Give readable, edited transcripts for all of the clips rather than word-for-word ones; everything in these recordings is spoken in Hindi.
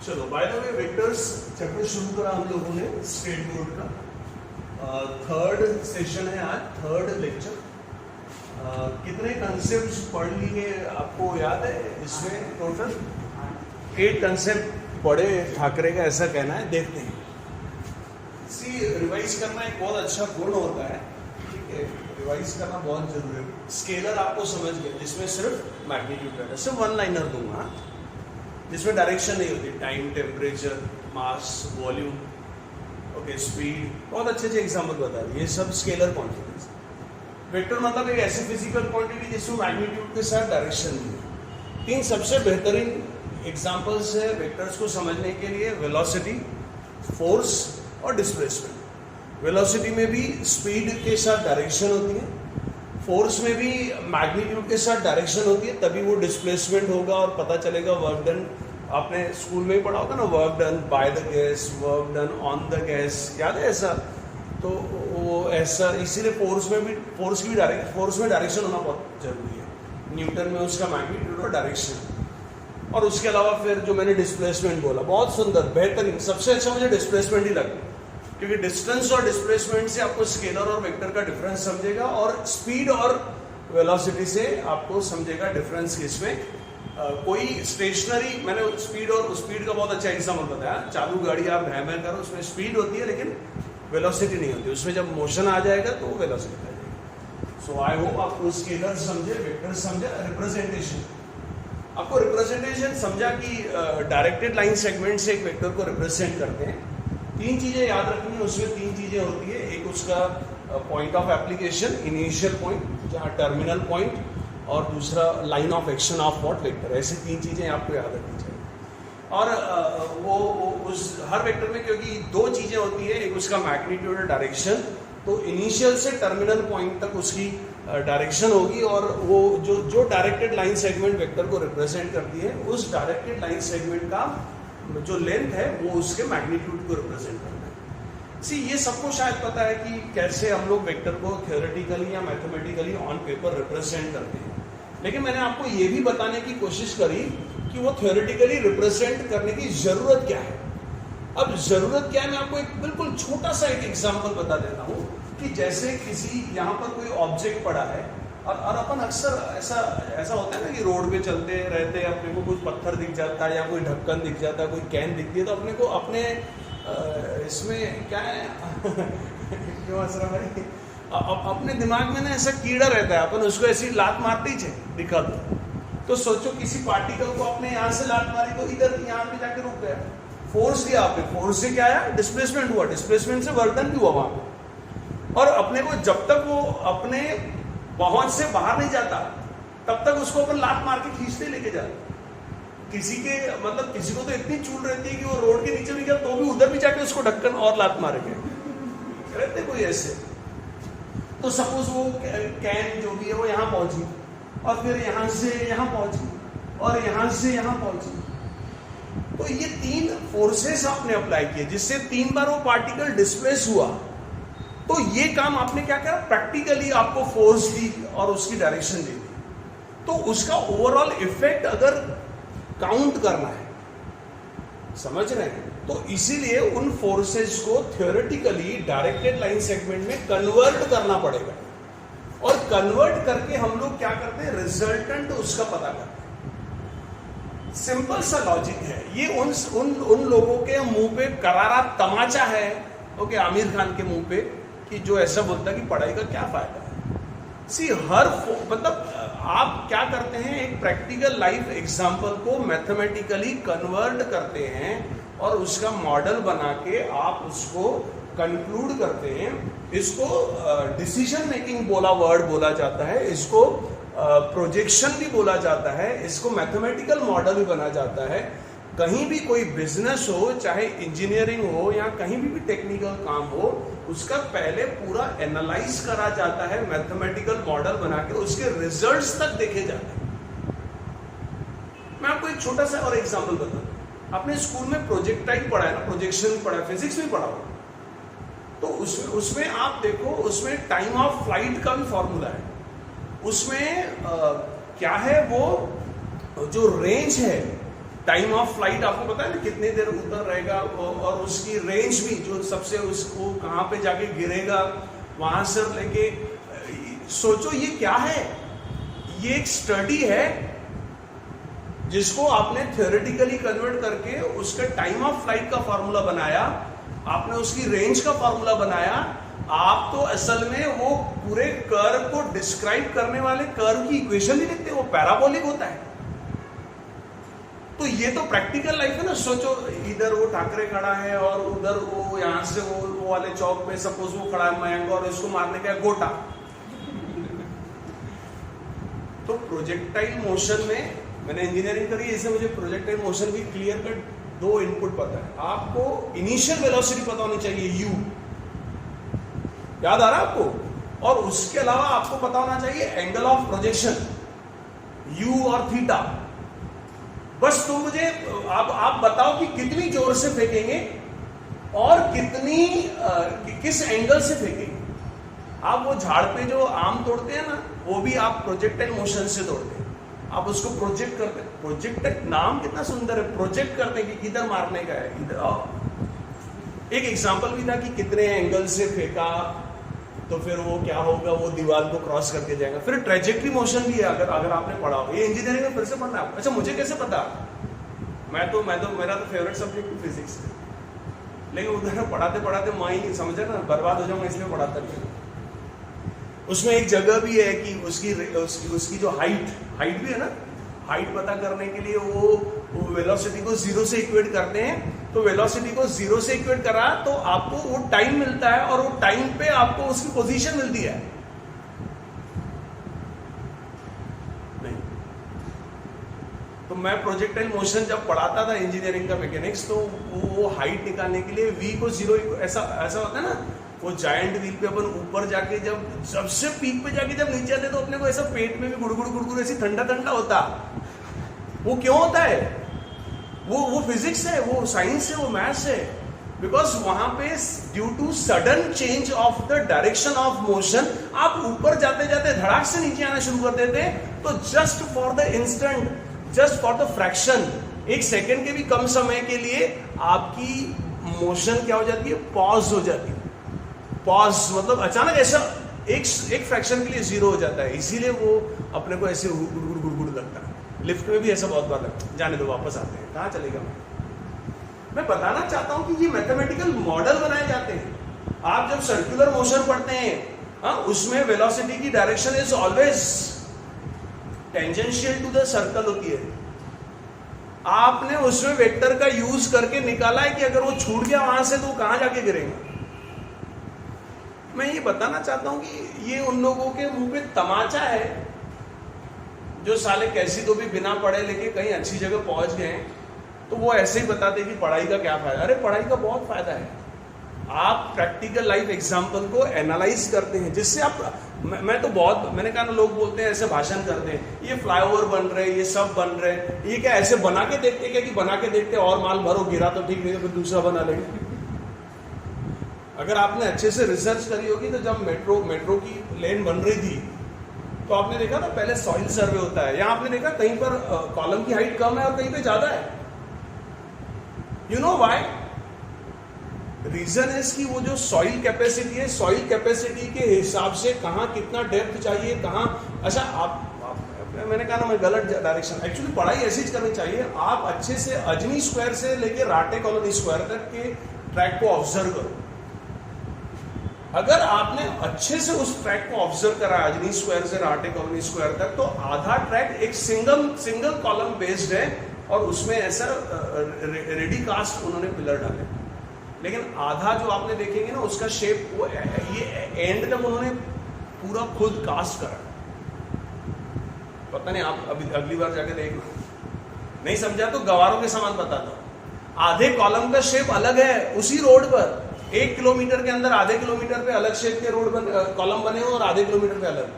चलो bye the way vectors chapter शुरू करा हम लोगों ने स्ट्रेट बोर्ड का। थर्ड सेशन है आज, थर्ड लेक्चर। कितने कंसेप्ट्स पढ़ लिए आपको याद है? इसमें टोटल 8 कंसेप्ट पढ़े ठाकरे का, ऐसा कहना है। देखते हैं। रिवाइज करना एक बहुत अच्छा गुण होता है, ठीक है? रिवाइज करना बहुत जरूरी है। स्केलर आपको समझ गए, जिसमें सिर्फ मैग्नीट्यूड है, सिर्फ वन लाइनर दूंगा, जिसमें डायरेक्शन नहीं होती। टाइम, टेम्परेचर, मास, वॉल्यूम, ओके, स्पीड, बहुत अच्छे अच्छे एग्जाम्पल बता दिए। ये सब स्केलर क्वांटिटीज। वेक्टर मतलब एक ऐसी फिजिकल क्वांटिटी जिसमें मैग्नीट्यूड के साथ डायरेक्शन नहीं है। 3 सबसे बेहतरीन एग्जाम्पल्स है वेक्टर्स को समझने के लिए: वेलोसिटी, फोर्स और डिस्प्लेसमेंट। वेलोसिटी में भी स्पीड के साथ डायरेक्शन होती है, फोर्स में भी मैग्नीट्यूड के साथ डायरेक्शन होती है, तभी वो डिस्प्लेसमेंट होगा और पता चलेगा वर्क डन। आपने स्कूल में ही पढ़ा होगा ना, work done by the gas, work done on the gas, याद है ऐसा? तो वो ऐसा, इसीलिए फोर्स में डायरेक्शन होना बहुत जरूरी है। न्यूटन में उसका मैग्नीट्यूड और डायरेक्शन, और उसके अलावा फिर जो मैंने डिस्प्लेसमेंट बोला, बहुत सुंदर, बेहतरीन। सबसे अच्छा मुझे डिस्प्लेसमेंट ही लगा, क्योंकि डिस्टेंस और डिस्प्लेसमेंट से आपको स्केलर और वेक्टर का डिफरेंस समझेगा, और स्पीड और वेलोसिटी से आपको समझेगा डिफरेंस किसमें। कोई स्टेशनरी, मैंने स्पीड का बहुत अच्छा एग्जाम्पल बताया। चालू गाड़ी आप भैं करो, उसमें स्पीड होती है लेकिन वेलोसिटी नहीं होती। उसमें जब मोशन आ जाएगा तो वेलोसिटी आ जाएगी। सो आई होप आपको स्केलर समझे, वेक्टर समझे, रिप्रेजेंटेशन आपको रिप्रेजेंटेशन समझा कि डायरेक्टेड लाइन सेगमेंट से एक वेक्टर को रिप्रेजेंट करते हैं। 3 चीजें याद रखनी है उसमें। 3 चीजें होती है। एक उसका point of application, initial point जहाँ टर्मिनल पॉइंट, और दूसरा line of action of what vector. ऐसे 3 चीजें आपको याद रखनी चाहिए। और वो उस हर वेक्टर में, क्योंकि 2 चीजें होती है, एक उसका मैग्नीट्यूड और डायरेक्शन, तो इनिशियल से टर्मिनल पॉइंट तक उसकी डायरेक्शन होगी, और वो जो डायरेक्टेड लाइन सेगमेंट वेक्टर को रिप्रेजेंट करती है, उस डायरेक्टेड लाइन सेगमेंट का जो लेंथ है वो उसके मैग्नीट्यूड को रिप्रेजेंट करता है। ये सबको शायद पता है कि कैसे हम लोग वेक्टर को थ्योरेटिकली या मैथमेटिकली ऑन पेपर रिप्रेजेंट करते हैं, लेकिन मैंने आपको ये भी बताने की कोशिश करी कि वो थ्योरेटिकली रिप्रेजेंट करने की जरूरत क्या है। अब जरूरत क्या है, मैं आपको एक बिल्कुल छोटा सा एक एग्जांपल बता देता हूँ कि जैसे किसी यहाँ पर कोई ऑब्जेक्ट पड़ा है, और अपन अक्सर ऐसा होता है ना कि रोड पे चलते रहते हैं, अपने को कुछ पत्थर दिख जाता है या कोई ढक्कन दिख जाता है, कोई कैन दिखती है, तो अपने को अपने इसमें क्या है क्यों हंस रहा भाई? अपने दिमाग में ना ऐसा कीड़ा रहता है, अपन उसको ऐसी लात मारते ही दिखा दो। तो सोचो किसी पार्टिकल को आपने यहाँ से लात मारी तो इधर यहाँ पे जाके रुक गया। फोर्स दिया आपने, फोर्स से क्या आया? डिस्प्लेसमेंट हुआ, डिस्प्लेसमेंट से वर्क डन भी हुआ वहां पे। और अपने को जब तक वो अपने पहुंच से बाहर नहीं जाता, तब तक उसको अपन लात मार के खींचते लेके जाते। किसी को तो इतनी चूल रहती है कि वो रोड के नीचे भी गया तो भी उधर भी जाके उसको ढक्कन और लात मारेंगे, रहते कोई ऐसे। तो सपोज वो कैन जो भी है वो यहाँ पहुंची, और फिर यहाँ से यहाँ पहुंची, और यहाँ से यहाँ पहुंची। तो ये 3 फोर्सेस आपने अप्लाई किए, जिससे 3 बार वो पार्टिकल डिस्प्लेस हुआ। तो ये काम आपने क्या करा? प्रैक्टिकली आपको फोर्स दी और उसकी डायरेक्शन दी। तो उसका ओवरऑल इफेक्ट अगर काउंट करना है, समझ रहे हैं? तो इसीलिए उन फोर्सेस को थ्योरेटिकली डायरेक्टेड लाइन सेगमेंट में कन्वर्ट करना पड़ेगा, और कन्वर्ट करके हम लोग क्या करते हैं? रिजल्टेंट उसका पता करते हैं। सिंपल सा लॉजिक है ये। उन लोगों के मुंह पे करारा तमाचा है, ओके, आमिर खान के मुंह पे, कि जो ऐसा बोलता है कि पढ़ाई का क्या फायदा है। आप क्या करते हैं? एक प्रैक्टिकल लाइफ एग्जांपल को मैथमेटिकली कन्वर्ट करते हैं, और उसका मॉडल बना के आप उसको कंक्लूड करते हैं। इसको डिसीजन मेकिंग वर्ड बोला जाता है, इसको प्रोजेक्शन भी बोला जाता है, इसको मैथमेटिकल मॉडल भी बना जाता है। कहीं भी कोई बिजनेस हो, चाहे इंजीनियरिंग हो या कहीं भी टेक्निकल काम हो, उसका पहले पूरा एनालाइज करा जाता है, मैथमेटिकल मॉडल बना के उसके रिजल्ट्स तक देखे जाते हैं। मैं आपको एक छोटा सा और एग्जांपल बताता हूं। आपने स्कूल में प्रोजेक्टाइल पढ़ा है ना, प्रोजेक्शन पढ़ा है, फिजिक्स में पढ़ा होगा। तो उसमें आप देखो, उसमें टाइम ऑफ फ्लाइट का भी फॉर्मूला है। उसमें क्या है? वो जो रेंज है टाइम ऑफ फ्लाइट आपको पता है ना, कितनी देर उतर रहेगा, और उसकी रेंज भी, जो सबसे उसको कहाँ पे जाके गिरेगा, वहां से लेके, सोचो ये क्या है, ये एक स्टडी है जिसको आपने थ्योरेटिकली कन्वर्ट करके उसका टाइम ऑफ फ्लाइट का फॉर्मूला बनाया, आपने उसकी रेंज का फॉर्मूला बनाया। आप तो असल में वो पूरे कर्व को डिस्क्राइब करने वाले कर्व की इक्वेशन नहीं लिखते, वो पैराबोलिक होता है। तो ये तो प्रैक्टिकल लाइफ है ना। सोचो इधर वो ठाकरे खड़ा है और उधर वो यहां से वो वाले चौक पे सपोज वो खड़ा है मयंक, और इसको मारने का है गोटा। तो प्रोजेक्टाइल मोशन में मैंने इंजीनियरिंग करी, इससे मुझे प्रोजेक्टाइल मोशन की क्लियर कट दो इनपुट पता है। आपको इनिशियल वेलोसिटी पता होनी चाहिए, यू, याद आ रहा है आपको, और उसके अलावा आपको पता होना चाहिए एंगल ऑफ प्रोजेक्शन, यू और थीटा। बस तो मुझे आप बताओ कि कितनी जोर से फेंकेंगे और किस एंगल से फेंकेंगे। आप वो झाड़ पे जो आम तोड़ते हैं ना, वो भी आप प्रोजेक्टाइल मोशन से तोड़ते हैं। आप उसको प्रोजेक्ट करते हैं, प्रोजेक्ट नाम कितना सुंदर है, प्रोजेक्ट करते हैं कि इधर मारने का है, इधर। एक एग्जांपल भी था कि कितने एंगल से फेंका तो फिर वो क्या होगा, वो दीवार को क्रॉस करके जाएगा। फिर ट्रेजेक्टरी मोशन भी है, अगर आपने पढ़ा हो, ये इंजीनियरिंग में फिर से पढ़ना है। अच्छा, मुझे कैसे पता, मैं तो मेरा तो फेवरेट सब्जेक्ट फिजिक्स है, लेकिन उधर पढ़ाते पढ़ाते मैं ही नहीं समझा ना, बर्बाद हो जाऊंगा, इसलिए पढ़ाता नहीं। उसमें एक जगह भी है कि उसकी जो हाइट भी है ना, हाइट पता करने के लिए वो वेलोसिटी को जीरो से इक्वेट करते हैं। तो वेलोसिटी को जीरो से इक्वेट करा तो आपको वो टाइम मिलता है, और वो टाइम पे आपको उसकी पोजीशन मिलती है। नहीं तो मैं प्रोजेक्टाइल मोशन जब पढ़ाता था इंजीनियरिंग का मैकेनिक्स, तो वो हाइट निकालने के लिए v को जीरो, ऐसा होता है ना, वो जायंट व्हील पे अपन ऊपर जाके जब सबसे पीक पे जाके जब नीचे आते तो अपने को ऐसा पेट में भी गुड़गुड़ ऐसी ठंडा ठंडा होता। वो क्यों होता है? वो फिजिक्स है, वो साइंस है, वो मैथ्स है। बिकॉज वहां पे due to sudden change of the direction of motion आप ऊपर जाते जाते धड़ाक से नीचे आना शुरू कर देते हैं। तो just for the instant, just for the fraction, एक सेकेंड के भी कम समय के लिए आपकी मोशन क्या हो जाती है, पॉज हो जाती है। पॉज मतलब अचानक ऐसा एक फ्रैक्शन के लिए जीरो हो जाता है, इसीलिए वो अपने को ऐसे गुड़ लगता है। लिफ्ट में भी ऐसा बहुत बार लगता है। जाने दो, वापस आते हैं, कहाँ चलेगा। मैं बताना चाहता हूं कि ये मैथमेटिकल मॉडल बनाए जाते हैं। आप जब सर्कुलर मोशन पढ़ते हैं, उसमें वेलोसिटी की direction is always tangential to the circle होती है। आपने उसमें वेक्टर का यूज करके निकाला है कि अगर वो छूट गया वहां से तो कहां जाके गिरेगा। मैं ये बताना चाहता हूं कि ये उन लोगों के मुंह पे तमाचा है जो साले कैसी तो भी बिना पढ़े लिखे कहीं अच्छी जगह पहुंच गए, तो वो ऐसे ही बताते कि पढ़ाई का क्या फायदा। अरे पढ़ाई का बहुत फायदा है। आप प्रैक्टिकल लाइफ एग्जाम्पल को एनालाइज करते हैं, जिससे आप मैं तो बहुत, मैंने कहा ना, लोग बोलते हैं ऐसे भाषण करते हैं, ये फ्लाईओवर बन रहे, ये सब बन रहे, ये क्या ऐसे बना के देखते क्या कि बना के देखते और माल भरो, गिरा तो ठीक, नहीं तो फिर दूसरा बना लेंगे। अगर आपने अच्छे से रिसर्च करी होगी तो जब मेट्रो की लेन बन रही थी तो आपने देखा ना, पहले सॉइल सर्वे होता है। यहाँ आपने देखा कहीं पर कॉलम की हाइट कम है और कहीं पे ज्यादा है। You know why? Reason is कि वो जो सॉइल कैपेसिटी है, सॉइल कैपेसिटी के हिसाब से कहाँ कितना डेप्थ चाहिए, कहाँ। अच्छा, आप मैंने कहा ना, मैं गलत डायरेक्शन, एक्चुअली पढ़ाई ऐसी करनी चाहिए। आप अच्छे से अजनी स्क्वायर से लेके राटे कॉलोनी स्क्वायर तक के ट्रैक को ऑब्जर्व करो। अगर आपने अच्छे से उस ट्रैक को ऑब्जर्व करा अजनी स्क्वायर से राटे कॉलोनी स्क्वायर तक, तो आधा ट्रैक एक सिंगल कॉलम बेस्ड है और उसमें ऐसा रेडी कास्ट उन्होंने पिलर डाले। लेकिन आधा जो आपने देखेंगे ना, उसका शेप वो ये एंड तक उन्होंने पूरा खुद कास्ट करा। पता नहीं, आप अभी अगली बार जाके देखना, नहीं समझा तो गवारों के समान बताता हूं। आधे कॉलम का शेप अलग है उसी रोड पर। 1 किलोमीटर के अंदर आधे किलोमीटर पे अलग शेप के रोड कॉलम बने हुए और आधे किलोमीटर पे अलग,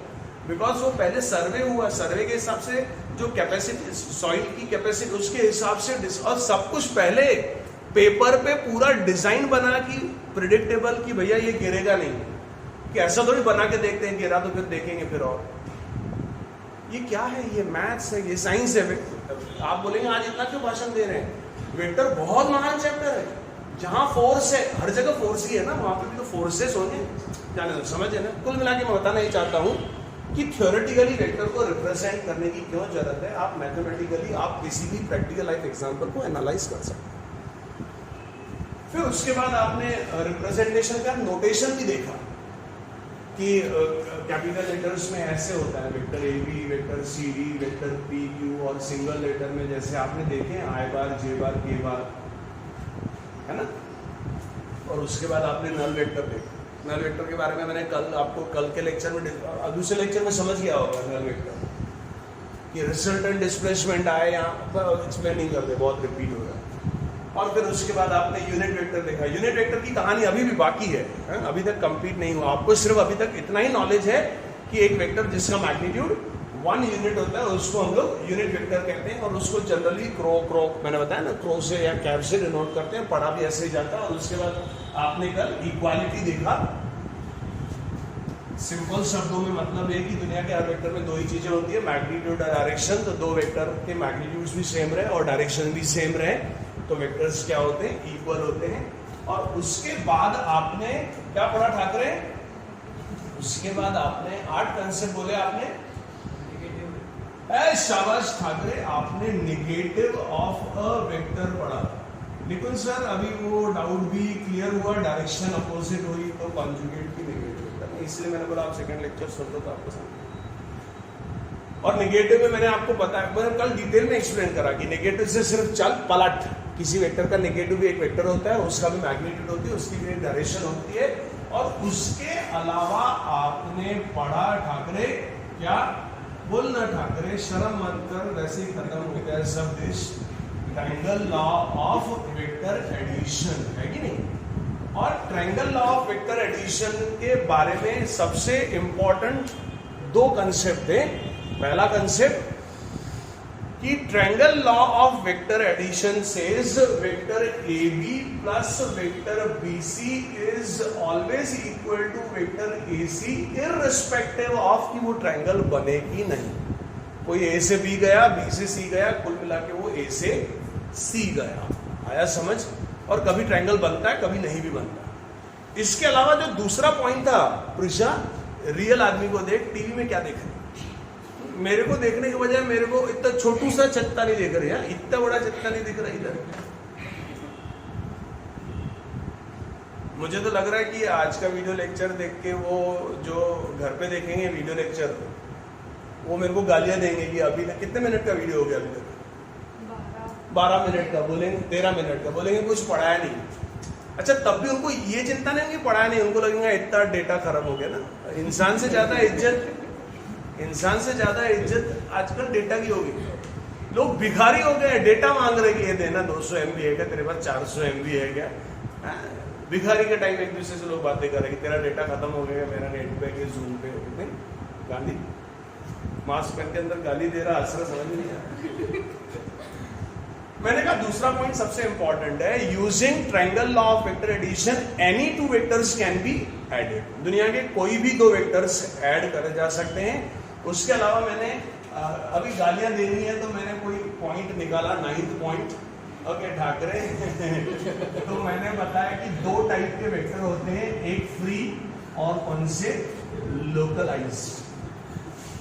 बिकॉज वो पहले सर्वे हुआ, सर्वे के हिसाब से जो कैपेसिटी, सॉइल की कैपेसिटी, उसके हिसाब से, और सब कुछ पहले पेपर पे पूरा डिजाइन बना कि प्रिडिक्टेबल कि भैया ये गिरेगा नहीं, कि ऐसा थोड़ी बना के देखते हैं गिरा तो फिर देखेंगे फिर। और ये क्या है, ये मैथ्स है, ये साइंस है। आप बोलेंगे आज इतना क्यों भाषण दे रहे हैं, वेक्टर बहुत महान चैप्टर है, जहाँ फोर्स है, हर जगह फोर्स ही है ना, वहाँ पे भी तो फोर्सेस होंगे, जाने दो, समझे ना। कुल मिला के मैं बताना ही चाहता हूँ कि थ्योरेटिकली वेक्टर को रिप्रेजेंट करने की क्यों जरूरत है, आप मैथमेटिकली आप किसी भी प्रैक्टिकल लाइफ एग्जाम्पल को एनालाइज कर सकते हैं। फिर उसके बाद आपने रिप्रेजेंटेशन का नोटेशन भी देखा कि कैपिटल लेटर्स में ऐसे होता है, vector A B, vector C D, vector P Q, और सिंगल लेटर में जैसे आपने देखे आई बार, जे बार, के बार, है ना। और उसके बाद आपने नल वेक्टर देखा। नल वेक्टर के बारे में मैंने कल के लेक्चर में, दूसरे लेक्चर में समझ गया होगा नल वेक्टर कि रिजल्टेंट डिस्प्लेसमेंट आए, यहाँ पर एक्सप्लेन नहीं करते, बहुत रिपीट हो रहा है। और फिर उसके बाद आपने यूनिट वेक्टर देखा। यूनिट वेक्टर की कहानी अभी भी बाकी है, अभी तक कंप्लीट नहीं हुआ। आपको सिर्फ अभी तक इतना ही नॉलेज है कि एक वेक्टर जिसका मैग्नीट्यूड 1 यूनिट होता है उसको हम लोग यूनिट वेक्टर कहते हैं, और उसको जनरली क्रो मैंने बताया ना, क्रो से या कैप से डिनोट करते हैं, पढ़ा भी ऐसे ही जाता है। और उसके बाद आपने कल इक्वालिटी देखा। सिंपल शब्दों में मतलब है कि दुनिया के हर वेक्टर में दो ही चीजें होती है, मैग्नीट्यूड और डायरेक्शन। तो दो वेक्टर के मैग्नीट्यूड्स भी सेम रहे और डायरेक्शन भी सेम रहे तो वेक्टर्स क्या होते हैं, इक्वल होते हैं। और उसके बाद आपने क्या पढ़ा ठाकरे, उसके बाद आपने 8 कंसेप्ट बोले आपने, शाबाश ठाकरे, आपने नेगेटिव ऑफ अ वेक्टर पढ़ा। लेकिन सर अभी वो डाउट भी क्लियर हुआ, डायरेक्शन अपोजिट हुई तो कॉन्जुगेट भी नेगेटिव वेक्टर, इसलिए मैंने बोला आप सेकंड लेक्चर सुन लो तो आपको समझ। और नेगेटिव में मैंने आपको बताया, मैंने कल डिटेल में एक्सप्लेन करा कि नेगेटिव से सिर्फ चल पलट, किसी वेक्टर का नेगेटिव भी एक वेक्टर होता है, उसका भी मैग्नीट्यूड होती है, उसकी भी एक डायरेक्शन होती है। और उसके अलावा आपने पढ़ा ठाकरे, क्या बोलना ठाकरे, शर्म मत कर, वैसे ही खत्म हो गया सब देश, triangle law of vector addition, है कि नहीं। और triangle law of vector addition के बारे में सबसे इंपॉर्टेंट 2 कंसेप्ट थे। पहला कंसेप्ट कि triangle law of vector addition says vector A B plus vector B C is always equal to vector A C irrespective of कि वो ट्रायंगल बने कि नहीं। कोई ए से बी गया, बी से सी गया, कुल मिला के वो ए से सी गया। आया समझ। और कभी ट्रायंगल बनता है, कभी नहीं भी बनता। इसके अलावा जो दूसरा पॉइंट था, प्रिशा रियल आदमी को देख, टीवी में क्या देख रहे, मेरे को देखने के बजाय मेरे को इतना छोटू सा चत्ता नहीं देख रही है, इतना बड़ा चत्ता नहीं दिख रहा इधर। मुझे तो लग रहा है कि आज का वीडियो लेक्चर देख के वो जो घर पे देखेंगे वीडियो लेक्चर, वो मेरे को गालियां देंगे कि अभी तक कितने मिनट का वीडियो हो गया अभी तक, 12 मिनट का बोलेंगे, 13 मिनट का बोलेंगे, कुछ पढ़ाया नहीं। अच्छा तब भी उनको ये चिंता नहीं कि पढ़ाया नहीं, उनको लगेगा इतना डेटा खराब हो गया ना। इंसान से ज्यादा इज्जत आजकल डेटा की होगी। लोग भिखारी हो गए, डेटा मांग रहे कि ये देना 200 MB है क्या, तेरे पास 400 MB है क्या। भिखारी के टाइम एक दूसरे से लोग बातें कर रहे कि तेरा डेटा खत्म हो गया, मेरा नेट पे के जूम पे। नहीं गाली, मास्क पहन के अंदर गाली दे रहा, असर समझ नहीं आया। मैंने कहा दूसरा पॉइंट सबसे इंपॉर्टेंट है, using triangle law of vector addition any 2 vectors can be added. दुनिया के कोई भी 2 वेक्टर्स ऐड करे जा सकते हैं। उसके अलावा मैंने अभी गालियां देनी है तो मैंने कोई पॉइंट निकाला, 9th पॉइंट, ओके ठाकरे। तो मैंने बताया कि 2 टाइप के वेक्टर होते हैं, एक फ्री और कौन से, लोकलाइज्ड।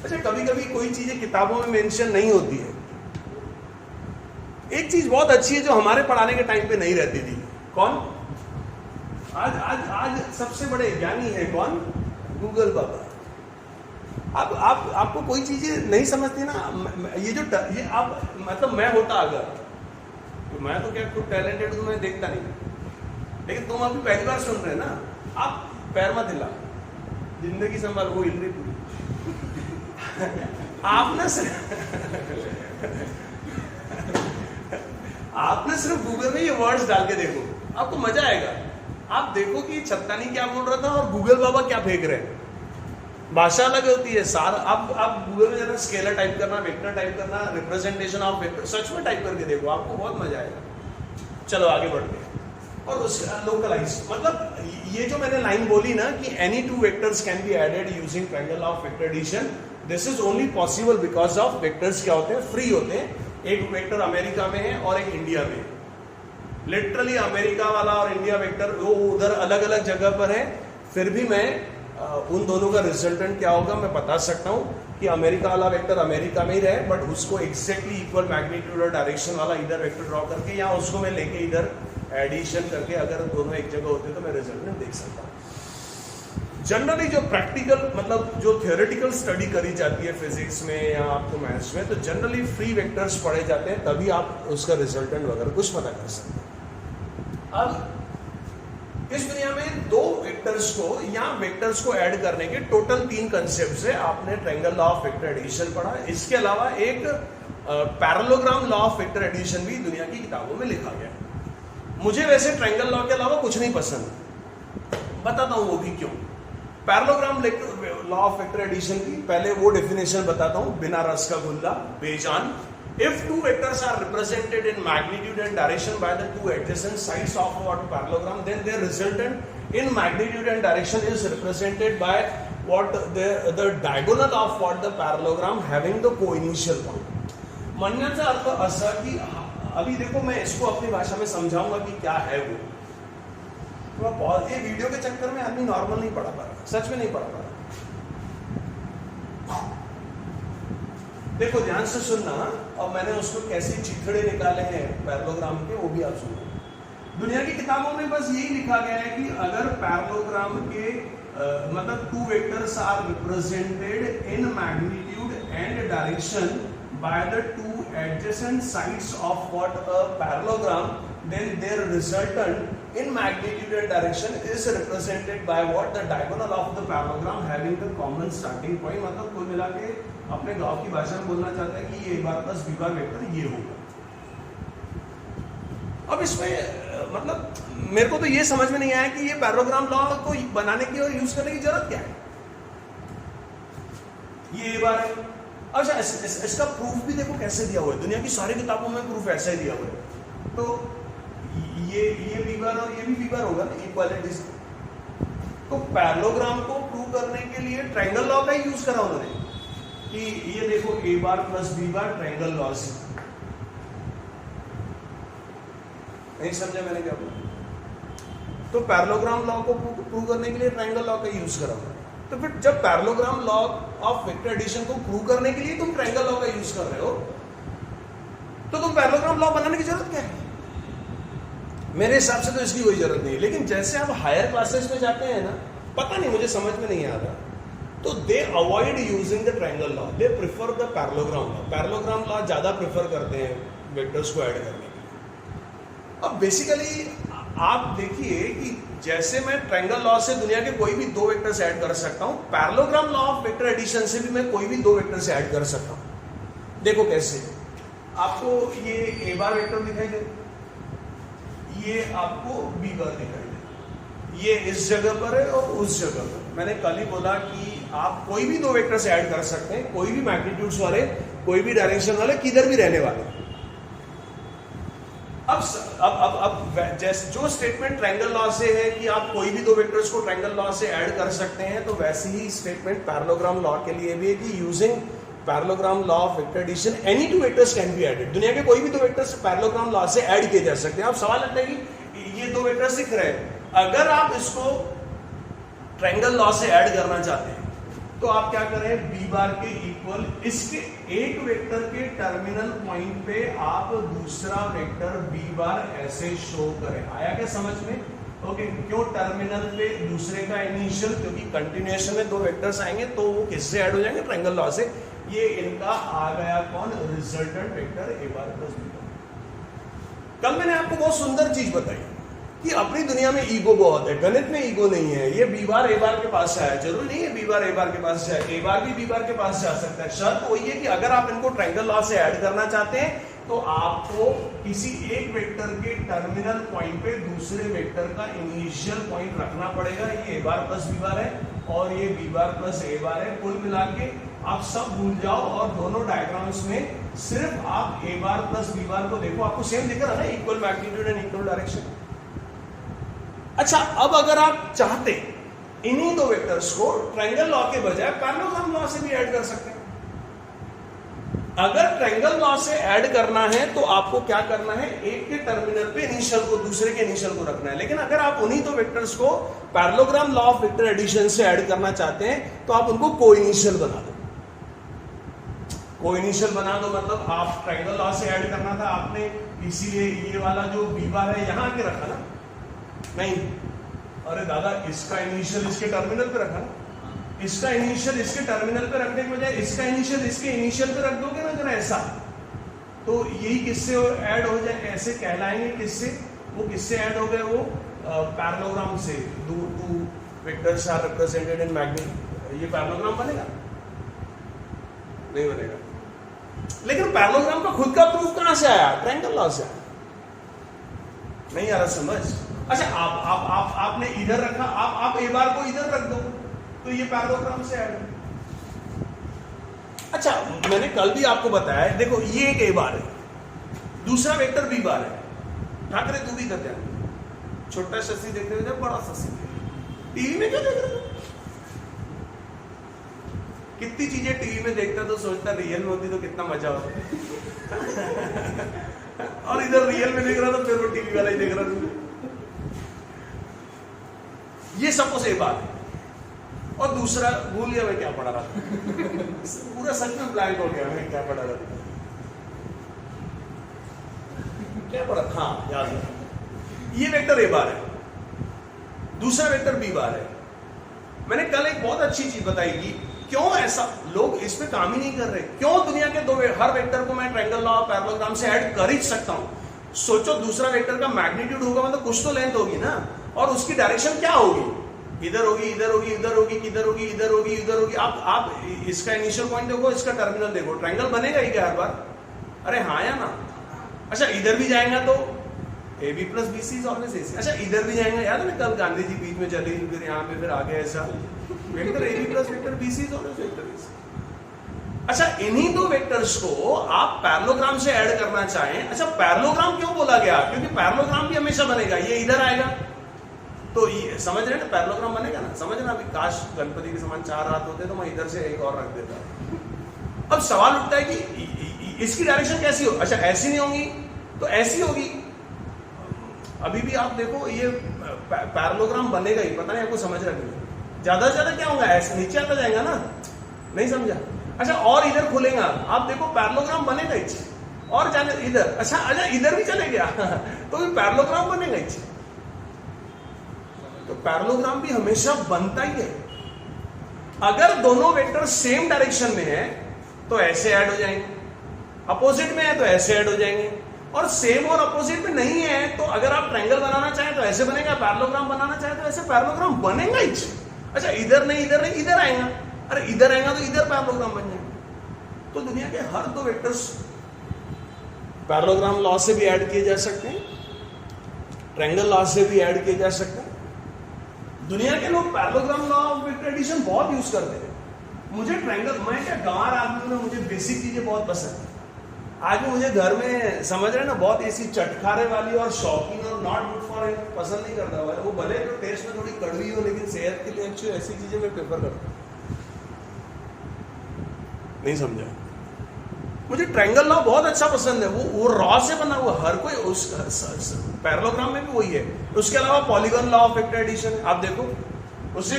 अच्छा कभी कभी कोई चीजें किताबों में मेंशन नहीं होती है। एक चीज बहुत अच्छी है जो हमारे पढ़ाने के टाइम पे नहीं रहती थी, कौन, आज सबसे बड़े ज्ञानी है कौन, गूगल बाबा। अब आपको कोई चीजें नहीं समझती ना, ये आप मतलब मैं होता अगर तो मैं तो क्या खुद टैलेंटेड हूं, मैं देखता नहीं, लेकिन तुम अभी पहली बार सुन रहे हैं ना, आप पैर मत हिला, जिंदगी संभाल, वो हिल रही पूरी। आपने सिर्फ गूगल में ये वर्ड्स डाल के देखो, आपको मजा आएगा। आप देखो कि छत्तानी क्या बोल रहा था और गूगल बाबा क्या फेंक रहे हैं, भाषा अलग होती है। सारा आप गूगल में जाना, स्केलर टाइप करना, वेक्टर टाइप करना, रिप्रेजेंटेशन ऑफ वेक्टर, सच में टाइप करके देखो, आपको बहुत मजा आएगा। चलो आगे बढ़ते हैं। और उसका लोकलाइज मतलब ये जो मैंने लाइन बोली ना कि any 2 vectors can be added using triangle of vector addition, this is only possible because of vectors क्या होते हैं, फ्री होते हैं। एक वेक्टर अमेरिका में है और एक इंडिया में है। लिटरली अमेरिका वाला और इंडिया वेक्टर वो उधर अलग अलग जगह पर है, फिर भी मैं उन दोनों का रिजल्टेंट क्या होगा मैं बता सकता हूं कि अमेरिका वाला वेक्टर अमेरिका में ही रहे, बट उसको एग्जैक्टली इक्वल मैग्नीट्यूड और डायरेक्शन वाला इधर वेक्टर ड्रॉ करके या उसको मैं लेके इधर एडिशन करके अगर दोनों एक जगह होते तो मैं रिजल्टेंट देख सकता हूं। जनरली जो प्रैक्टिकल मतलब जो थियोरेटिकल स्टडी करी जाती है फिजिक्स में या आपको मैथ्स में, तो जनरली फ्री वेक्टर्स पढ़े जाते हैं, तभी आप उसका रिजल्टेंट वगैरह कुछ पता कर सकते हैं। अब इस दुनिया में दो वेक्टर्स को या वेक्टर्स को ऐड करने के टोटल 3 कंसेप्ट है। आपने triangle law of vector addition पढ़ा, इसके अलावा एक parallelogram law of vector addition भी दुनिया की किताबों में लिखा गया है। मुझे वैसे ट्रायंगल लॉ के अलावा कुछ नहीं पसंद, बताता हूं वो भी क्यों। Parallelogram law of vector addition की पहले वो डेफिनेशन बताता हूं बिना रस का गुल्ला बेजान। If two vectors are represented in magnitude and direction by the two adjacent sides of what parallelogram, then their resultant in magnitude and direction is represented by what the diagonal of what the parallelogram having the co-initial point. म्हणण्याचा अर्थ असा की अभी देखो मैं इसको अपनी भाषा में समझाऊंगा कि क्या है वो। ये वीडियो के चक्कर में आदमी नॉर्मल नहीं पढ़ा पा रहा, सच में नहीं पढ़ा पा रहा। देखो ध्यान से सुनना, और मैंने उसको कैसे चिथड़े निकाले हैं पैरेललोग्राम के वो भी आप सुनो। दुनिया की किताबों में बस यही लिखा गया है कि अगर पैरेललोग्राम के मतलब two vectors are represented in magnitude and direction by the two adjacent sides of what a parallelogram, then their resultant in magnitude and direction is represented by what the diagonal of the parallelogram having the common starting point। मतलब कुल मिला के अपने गांव की भाषा में बोलना चाहता है कि ये a bar plus b bar vector ये होगा। अब इसमें मतलब मेरे को तो ये समझ में नहीं आया कि ये पैरेललोग्राम लॉ को बनाने की और यूज करने की जरूरत क्या है। ये a बार है। अच्छा इसका प्रूफ भी देखो कैसे दिया हुआ है, दुनिया की सारी किताबों में प्रूफ ऐसा ही दिया हुआ है। तो ये बी बार और ये भी बी बार होगा ना, इक्वालिटी से। तो पैरेललोग्राम को प्रूव करने के लिए ट्रायंगल लॉ का ही यूज करा उन्होंने कि ये देखो a bar plus b bar triangle law से। नहीं समझा मैंने क्या बोला? तो पैरेललोग्राम लॉ को प्रूव करने के लिए ट्रायंगल लॉ का यूज करा उन्होंने। तो फिर जब parallelogram law of vector addition को प्रूव करने के लिए तुम ट्रायंगल लॉ का यूज कर रहे हो, तो तुम पैरेललोग्राम लॉ बनाने की जरूरत क्या है? मेरे हिसाब से तो इसकी कोई जरूरत नहीं है। लेकिन जैसे आप हायर क्लासेस में जाते हैं ना, पता नहीं मुझे समझ में नहीं आता, तो दे avoid using the triangle law, they prefer the parallelogram law. Parallelogram law ज्यादा प्रेफर करते हैं वेक्टर्स को ऐड करने के लिए। अब बेसिकली आप देखिए कि जैसे मैं ट्रायंगल लॉ से दुनिया के कोई भी दो वेक्टर्स ऐड कर सकता हूं, parallelogram law of vector addition से भी मैं कोई भी दो वेक्टर्स ऐड कर सकता हूं। देखो कैसे, आपको ये a बार वेक्टर दिखाई दे, ये आपको b बार दिखाई दे, ये इस जगह पर है और उस जगह पर। मैंने कल ही बोला कि आप कोई भी दो वेक्टर्स ऐड कर सकते हैं, कोई भी मैग्नीट्यूड्स वाले, कोई भी डायरेक्शन वाले, किधर भी रहने वाले। अब जैसे जो स्टेटमेंट ट्रायंगल लॉ से है कि आप कोई भी दो वेक्टर्स को ट्रायंगल लॉ से ऐड कर सकते हैं, तो वैसे ही स्टेटमेंट पैरेललोग्राम लॉ के लिए भी है कि using parallelogram law of vector addition any two vectors can be added. दुनिया के कोई भी दो वेक्टर्स पैरेललोग्राम लॉ से ऐड किए जा सकते हैं। अब सवाल आता है कि ये दो वेक्टर्स दिख रहे हैं, अगर आप इसको ट्रायंगल लॉ से ऐड करना चाहते हैं तो आप क्या करें, b बार के इक्वल इसके एक वेक्टर के टर्मिनल पॉइंट पे आप दूसरा वेक्टर b बार ऐसे शो करें। आया क्या समझ में? ओके, क्यों टर्मिनल पे दूसरे का इनिशियल? क्योंकि कंटिन्यूएशन में दो वेक्टर्स आएंगे तो वो किससे ऐड हो जाएंगे? ट्रायंगल लॉ से। ये इनका आ गया कौन? Resultant vector a bar plus b बार। कल मैंने आपको बहुत सुंदर चीज बताई कि अपनी दुनिया में ईगो बहुत है, गणित में ईगो नहीं है। ये b बार a बार के पास से आया, जरूरी नहीं है b बार a बार के पास से आए, a बार भी b बार के पास जा सकता है। शर्त वही है कि अगर आप इनको ट्रायंगल लॉ से ऐड करना चाहते हैं तो आपको किसी एक वेक्टर के टर्मिनल पॉइंट पे दूसरे वेक्टर का इनिशियल पॉइंट रखना पड़ेगा। ये a बार प्लस b बार है और ये b बार प्लस a बार है। कुल मिला के आप सब भूल जाओ और दोनों डायग्राम्स में सिर्फ आप a बार प्लस b बार को देखो, आपको सेम दिख रहा है ना, equal magnitude and equal direction. अच्छा, अब अगर आप चाहते इन्हीं दो वेक्टर्स को ट्रायंगल लॉ के बजाय पैरेललोग्राम लॉ से भी ऐड कर सकते हैं। अगर ट्रायंगल लॉ से ऐड करना है तो आपको क्या करना है, एक के टर्मिनल पे इनिशियल को दूसरे के इनिशियल को रखना है। लेकिन अगर आप उन्हीं दो वेक्टर्स को parallelogram law of vector addition से ऐड करना चाहते हैं तो आप उनको को-इनिशियल बना दो। को-इनिशियल बना दो मतलब आप ट्रायंगल लॉ से ऐड करना था आपने, इसीलिए ये वाला जो बी बार है यहां आके रखा ना, नहीं अरे दादा इसका इनिशियल इसके टर्मिनल पे रखा ना, इसका इनिशियल इसके टर्मिनल पे रखने के बजाय इसका इनिशियल इसके इनिशियल पे रख दोगे ना अगर ऐसा, तो यही किससे ऐड हो जाए, ऐसे कहलाएंगे किससे, वो किससे ऐड हो गए, वो पैरेललोग्राम से। Two vectors are represented in magnitude, ये पैरेललोग्राम बनेगा नहीं बनेगा। लेकिन पैरेललोग्राम का खुद का प्रूफ कहां से आया, ट्रायंगल लॉ से आया। नहीं आ रहा समझ? अच्छा आपने इधर रखा, आप ए बार को इधर रख दो तो ये पैरेललोग्राम से ऐड है। अच्छा मैंने कल भी आपको बताया, देखो ये एक ए बार है, दूसरा वेक्टर बी बार है। ठाकरे तू भी करते हैं, छोटा शशि देख रहे हो, बड़ा शशि टीवी में क्या देख रहे हो? कितनी चीजें टीवी में देखता तो सोचता रियल में होती तो कितना मजा होता और इधर रियल में देख रहा था, फिर वो टीवी वाला ही देख रहा था। ये सपोज ए बात है, और दूसरा भूल गया मैं क्या पढ़ा रहा था पूरा सच में ब्लैंक हो गया मैं क्या पढ़ा रहा था, क्या पढ़ा, हाँ याद है। ये वेक्टर ए बार है, दूसरा वेक्टर बी बार है। मैंने कल एक बहुत अच्छी चीज बताई कि क्यों ऐसा लोग इस पे काम ही नहीं कर रहे, क्यों दुनिया के हर वेक्टर को मैं ट्रायंगल लॉ ऑफ पैरेललोग्राम से ऐड कर ही सकता हूं। सोचो दूसरा वेक्टर का मैग्नीट्यूड होगा मतलब कुछ तो लेंथ होगी ना, और उसकी डायरेक्शन क्या होगी, इधर होगी इधर होगी इधर होगी इधर होगी इधर होगी इधर होगी। आप इसका इनिशियल पॉइंट देखो, इसका टर्मिनल देखो, ट्रायंगल बनेगा ही क्या हर बार? अरे हाँ या ना? अच्छा इधर भी जाएगा तो A B plus B C is always A C. अच्छा इधर भी जाएंगे, याद है ना कल गांधी जी बीच में चली, फिर यहाँ पे फिर आगे ऐसा vector A B plus vector B C is always vector B C. अच्छा इन्हीं दो वेक्टर्स को आप पैरेललोग्राम से ऐड करना चाहें, अच्छा पैरेललोग्राम क्यों बोला गया, क्योंकि पैरेललोग्राम भी हमेशा बनेगा, ये इधर आएगा तो ये समझ रहे हैं ना, पैरेललोग्राम बनेगा ना, समझ रहे अभी काश गणपति के समान 4 हाथ होते तो मैं इधर से एक और रख देता। अब सवाल उठता है कि इसकी डायरेक्शन कैसी हो, अच्छा ऐसी नहीं होगी तो ऐसी होगी। अभी भी आप देखो ये पैरेललोग्राम बनेगा ही, पता नहीं आपको समझ रहा है, ज्यादा से ज्यादा क्या होगा, ऐसे नीचे आता जाएगा ना, नहीं समझा? अच्छा और इधर खुलेगा, आप देखो पैरेललोग्राम बनेगा ही, और जाने इधर, अच्छा इधर भी चले गया तो भी पैरेललोग्राम बनेगा ही। तो पैरेललोग्राम भी हमेशा बनता ही है। अगर दोनों वेक्टर सेम डायरेक्शन में है तो ऐसे ऐड हो जाएंगे, अपोजिट में है तो ऐसे ऐड हो जाएंगे, और सेम और अपोजिट में नहीं है तो अगर आप ट्रायंगल बनाना चाहें तो ऐसे बनेगा, पैरेललोग्राम बनाना चाहें तो ऐसे पैरेललोग्राम बनेगा ही। अच्छा इधर नहीं इधर आएगा, अरे इधर आएगा तो इधर पैरेललोग्राम बन जाएगा। तो दुनिया के हर दो वेक्टर्स पैरेललोग्राम लॉ से भी ऐड किए जा सकते हैं, ट्रायंगल लॉ से भी ऐड किए जा सकते हैं। दुनिया के लोग parallelogram law of vector addition बहुत यूज करते हैं। मुझे ट्रायंगल, मैं क्या गंवार आदमी हूं, मुझे बेसिक चीजें बहुत पसंद है। आज भी मुझे घर में समझ रहे ना बहुत ऐसी चटखारे वाली और शौकीन और नॉट गुड फॉर हेल्थ पसंद नहीं करता हुआ, वो भले तो टेस्ट में थोड़ी कड़वी हो लेकिन सेहत के लिए अच्छी ऐसी चीजें मैं प्रेफर करता हूँ। नहीं समझा? मुझे ट्रायंगल लॉ बहुत अच्छा पसंद है, वो रॉ से बना हुआ, हर कोई उस पैरेललोग्राम में भी वही है। उसके अलावा polygon law of vector addition आप देखो, उससे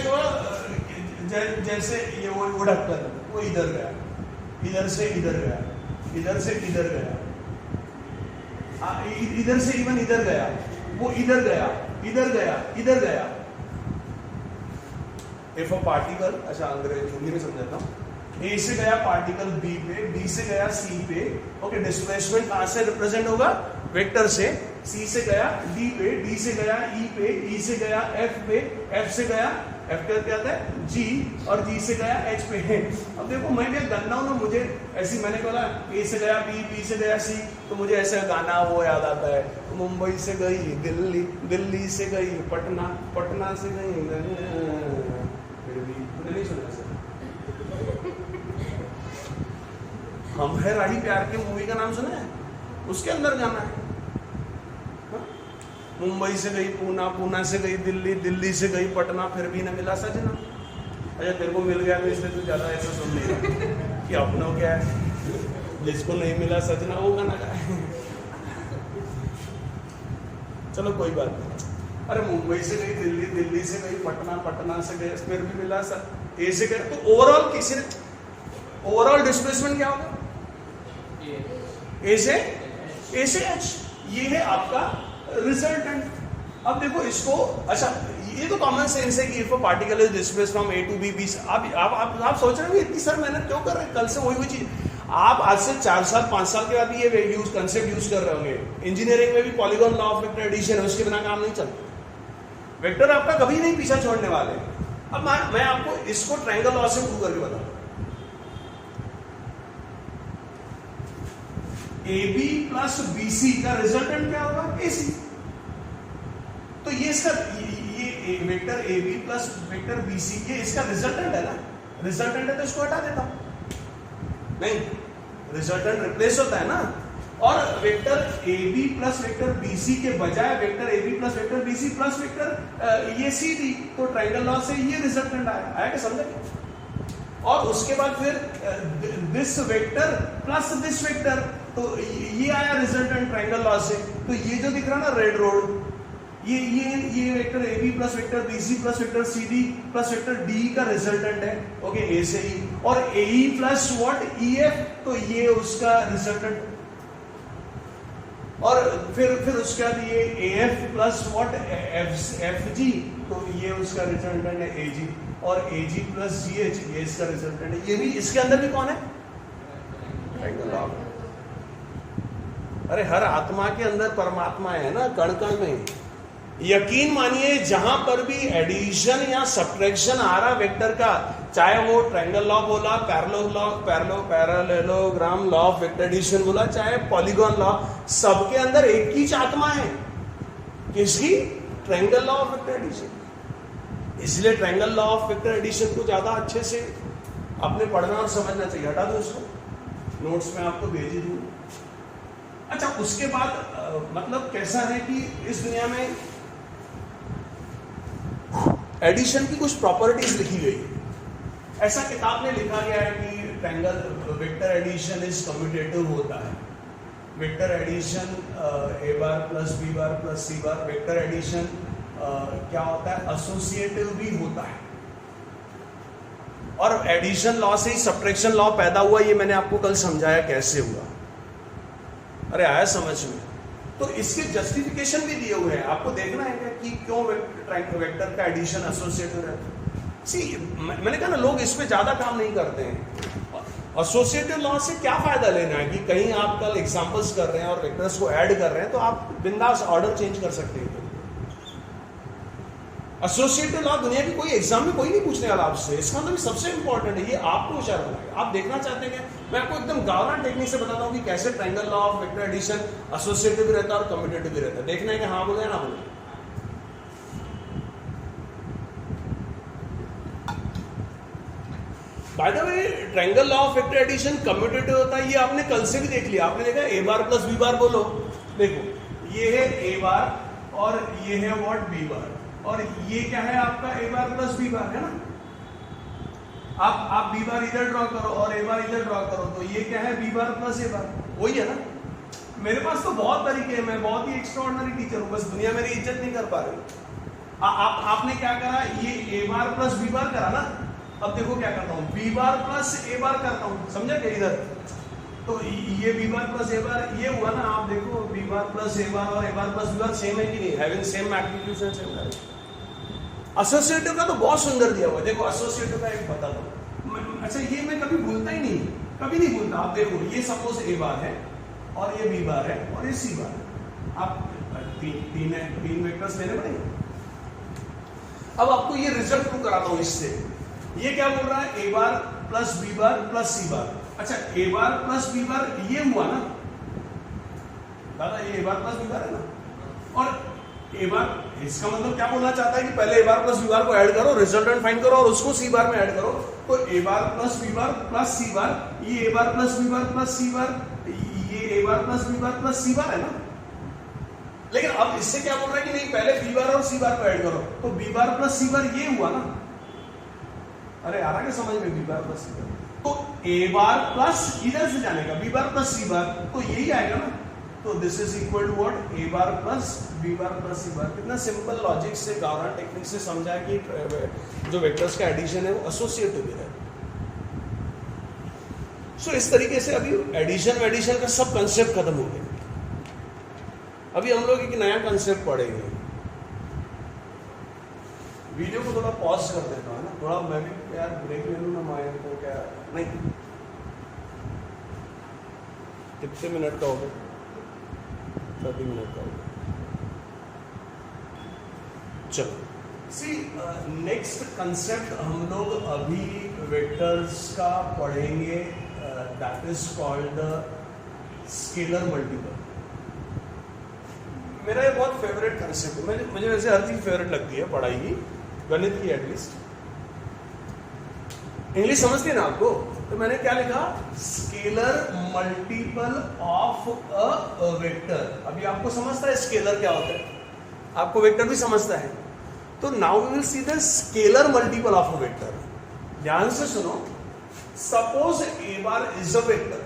जैसे ये वो ढक्कन वो इधर गया, इधर से इधर गया, इधर से इधर गया, इधर से इवन इधर गया, वो इधर गया इधर गया इधर गया। इफ अ पार्टिकल, अच्छा अंग्रेजी हिंदी में समझाता हूँ, ए से गया पार्टिकल बी पे, बी से गया सी पे, ओके डिस्प्लेसमेंट कहां से रिप्रेजेंट होगा, वेक्टर से। सी से गया डी पे, डी से गया ई पे, ई से गया एफ पे, एफ से गया एफ क्या आता है जी, और जी से गया एच पे। अब देखो मैं क्या गन्ना हूं ना, मुझे ऐसी मैंने बोला ए से गया बी, बी से गया सी, तो मुझे ऐसा गाना वो याद आता है, मुंबई से गई दिल्ली, दिल्ली से गई पटना, पटना से गई फिर भी नहीं सुना सर। हम है राही प्यार के मूवी का नाम सुना है, उसके अंदर गाना है, मुंबई से गई पूना, पूना से गई दिल्ली, दिल्ली से गई पटना, फिर भी न मिला सजना। अच्छा तेरे को मिल गया तो इसलिए तू ज्यादा ऐसा सुन लेगा कि अपनों क्या है। जिसको नहीं मिला सजना वो गाना गाए। चलो कोई बात नहीं। अरे मुंबई से गई दिल्ली, दिल्ली से गई पटना, पटना से गए फिर भी मिला सर ए से गए, तो ओवरऑल किसी ने ओवरऑल डिस्प्लेसमेंट क्या होगा? ए से एच, ये है आपका रिजल्टेंट। अब देखो इसको, अच्छा ये तो कॉमन सेंस है कि if a particle is displaced from A to B, B आप सोच रहे हो इतनी सर मेहनत क्यों कर रहे हैं? कल से वही चीज आप आज से 4 साल 5 साल के बाद भी ये कंसेप्ट यूज कर रहे होंगे। इंजीनियरिंग में भी polygon law of vector addition है, उसके बिना काम नहीं चलता। वेक्टर आपका कभी नहीं पीछा छोड़ने वाले। अब मैं आपको इसको ट्रायंगल लॉ से प्रूव करके बताऊं। AB प्लस BC का रिजल्टेंट क्या होगा? AC। तो ये इसका ये vector AB plus vector BC, ये इसका रिजल्टेंट है ना। रिजल्टेंट है तो इसको हटा देता हूं, नहीं रिजल्टेंट रिप्लेस होता है ना। और vector AB plus vector BC के बजाय vector AB plus vector BC plus vector ये CD, तो ट्रायंगल लॉ से ये रिजल्टेंट आया क्या? समझे? और उसके बाद फिर this vector plus this vector, तो ये आया रिजल्टेंट ट्रायंगल लॉ से। तो ये जो दिख रहा ना रेड रोड, ये vector AB plus vector BC plus vector CD plus vector D का रिजल्टेंट है। ओके, A से E, और AE प्लस व्हाट EF, तो ये उसका रिजल्टेंट। और फिर उसके बाद ये AF प्लस व्हाट FG, तो ये उसका रिजल्टेंट है AG, और AG प्लस GH ये इसका रिजल्टेंट है। ये भी इसके अंदर भी कौन है? Triangle law. अरे हर आत्मा के अंदर परमात्मा है ना, कण कण में। यकीन मानिए जहां पर भी एडिशन या सब्ट्रैक्शन आ रहा वेक्टर का, चाहे वो ट्रायंगल लॉ बोला, parallelogram law of vector addition बोला, चाहे पॉलीगॉन लॉ, सबके अंदर एक ही आत्मा है। किसकी? Triangle law of vector addition. इसलिए triangle law of vector addition को ज्यादा अच्छे से अपने पढ़ना और समझना चाहिए। हटा दो इसको, नोट्स में आपको भेज ही दूंगा। अच्छा, उसके बाद मतलब कैसा है कि इस दुनिया में एडिशन की कुछ प्रॉपर्टीज लिखी गई है। ऐसा किताब में लिखा गया है कि triangle vector addition is commutative होता है। Vector addition A bar plus B bar plus C bar, vector addition क्या होता है? एसोसिएटिव भी होता है। और एडिशन लॉ से ही सब्ट्रैक्शन लॉ पैदा हुआ, ये मैंने आपको कल समझाया कैसे हुआ। अरे आया समझ में? तो इसके जस्टिफिकेशन भी दिए हुए हैं, आपको देखना है क्या कि क्यों वेक्टर का एडिशन एसोसिएटिव रहता है। सी मैंने कहा ना, लोग इस पे ज्यादा काम नहीं करते हैं। एसोसिएटिव लॉ से क्या फायदा लेना है कि कहीं आप कल एग्जांपल्स कर रहे हैं और वेक्टर्स को ऐड कर रहे हैं, तो आप बिंदास ऑर्डर चेंज कर सकते हैं। एसोसिएटिव लॉ दुनिया की कोई एग्जाम में कोई नहीं पूछने वाला आपसे। इसका मतलब सबसे इंपॉर्टेंट है, ये आपको होशियार बनाएगा। आप देखना चाहते हैं, मैं आपको एकदम गावना टेक्निक से बताता हूँ कि कैसे triangle law of vector addition associative भी रहता है और कम्यूटेटिव भी रहता है। देखना है कि हाँ बोले ना बोले। By the way, triangle law of vector addition commutative होता है, ये आपने कल से भी देख लिया। आपने देखा A बार प्लस B बार, बोलो देखो, ये है A बार और ये है व्हाट B बार, और ये क्या है आपका A बार प्लस B बार, है ना। आप B बार इधर ड्रॉ करो और A बार इधर ड्रॉ करो, तो ये क्या है? B बार प्लस A बार, वही है ना। मेरे पास तो बहुत तरीके हैं, मैं बहुत ही एक्स्ट्राऑर्डिनरी टीचर हूँ, बस दुनिया मेरी इज्जत नहीं कर पा रही। आपने क्या करा? ये A बार प्लस B बार करा ना। अब देखो क्या करता हूँ, B बार प्लस A बार करता हूँ, समझा क्या? इधर तो ये B बार प्लस A बार ये हुआ ना। आप देखो B बार प्लस A बार और A bar plus B bar same है कि नहीं? Having same magnitude and same direction. Associative का तो बहुत सुंदर दिया हुआ है। देखो एसोसिएटिव का एक बता दो। अच्छा, ये मैं कभी भूलता ही नहीं, कभी नहीं भूलता। आप देखो, ये सपोज A बार है और ये B बार है और ये C बार है। आप तीन वेक्टर्स लेने पड़ेंगे। अब आपको ये रिजल्ट प्रूव कराता हूं इससे। ये क्या बोल रहा है? A bar plus B bar plus C बार। अच्छा, A बार प्लस B बार ये हुआ ना दादा, ये A बार प्लस B बार है ना। और A बार, इसका मतलब क्या बोलना चाहता है कि पहले A बार प्लस B बार को ऐड करो, रिजल्टेंट फाइंड करो और उसको C बार में ऐड करो। तो A bar plus B bar plus C बार, ये A bar plus B bar plus C बार, ये A bar plus B bar plus C बार है ना। लेकिन अब इससे क्या बोल रहा है कि नहीं, पहले B बार और C बार को ऐड करो, तो B बार प्लस C बार ये हुआ ना। अरे आ रहा है समझ में? B बार प्लस C बार, तो ए बार प्लस इधर से जाने का बी बार प्लस सी बार, तो यही आएगा ना। तो this is equal to what, A bar plus B bar plus C bar. कितना सिंपल लॉजिक से, गाउरन टेक्निक से समझा कि जो वेक्टर्स का एडिशन है वो एसोसिएटिव है। सो इस तरीके से अभी एडिशन का सब कंसेप्ट खत्म हो गया। अभी हम लोग एक नया कंसेप्ट पढ़ेंगे। वीडियो को थोड़ा पॉज कर देता हूँ ना, थोड़ा मैं भी यार ब्रेक ले लूँ ना, माइंड को क्या नहीं। कितने मिनट का हो गया? 30 मिनट का हो गया। चलो सी नेक्स्ट कंसेप्ट हम लोग अभी वेक्टर्स का पढ़ेंगे, that is called scalar multiple. मेरा ये बहुत फेवरेट कंसेप्ट है, मुझे वैसे हर चीज फेवरेट लगती है पढ़ाई की, गणित की एटलीस्ट। इंग्लिश समझती है ना आपको, तो मैंने क्या लिखा, scalar multiple of a vector. अभी आपको समझता है स्केलर क्या होता है, आपको वेक्टर भी समझता है। तो now we will see the scalar multiple of a vector. ध्यान से सुनो, suppose A bar is a vector.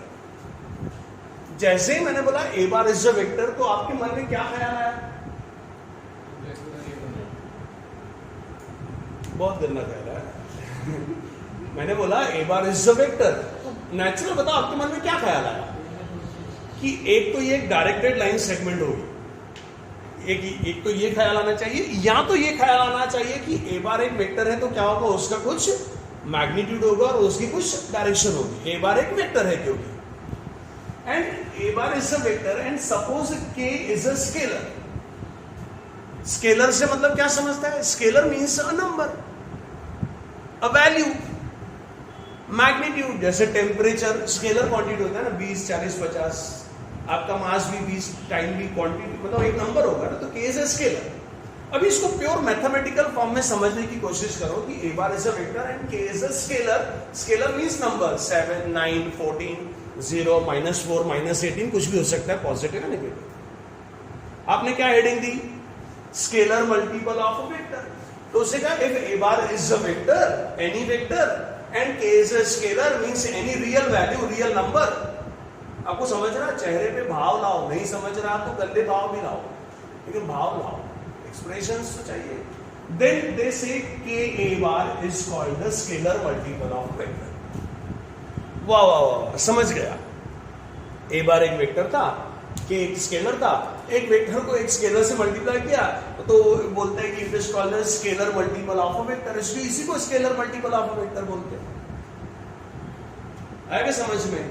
जैसे ही मैंने बोला ए बार इज अ वेक्टर, तो आपके मन में क्या ख्याल आया? बहुत गंदा ख्याल आया। मैंने बोला ए बार इज अ वेक्टर, तो नेचुरल बताओ आपके मन में क्या ख्याल आया कि एक तो ये डायरेक्टेड लाइन सेगमेंट होगी, एक तो ये ख्याल आना चाहिए, या तो ये ख्याल आना चाहिए कि ए बार एक वेक्टर है तो क्या होगा, उसका कुछ मैग्नीट्यूड होगा और उसकी कुछ डायरेक्शन होगी। ए बार एक वेक्टर है क्योंकि, and A bar is a vector and suppose के इज अ स्केलर। स्केलर से मतलब क्या समझता है? Scalar means a number, a value, magnitude. जैसे टेम्परेचर स्केलर क्वांटिटी होता है ना, 20, 40, 50। आपका मास भी 20 टाइम भी क्वांटिटी, मतलब एक नंबर होगा ना, तो के इज अ स्केलर। अभी इसको प्योर मैथमेटिकल फॉर्म में समझने की कोशिश करो कि A bar is a vector and K is a scalar. Scalar means number, 7, 9, 14, 0, -4, -18, कुछ भी हो सकता है, पॉजिटिव या नेगेटिव। आपने क्या हेडिंग दी? Scalar multiple of a vector. तो उसे कहा if A bar is a vector, any vector, and K is a scalar means any real value, real number. आपको समझ रहा? चेहरे पे भाव लाओ, नहीं समझ रहा तो गंदे भाव भी लाओ, लेकिन भाव लाओ, एक्सप्रेशंस तो चाहिए। Then they say K A bar is called the scalar multiple of vector. वाह वाह वाह, समझ गया। ए बार एक वेक्टर था, के एक स्केलर था, एक वेक्टर को एक स्केलर से मल्टीप्लाई किया तो बोलते हैं कि it is called the scalar multiple of a vector. इसलिए इसी को scalar multiple of a vector बोलते हैं। आएगा समझ में?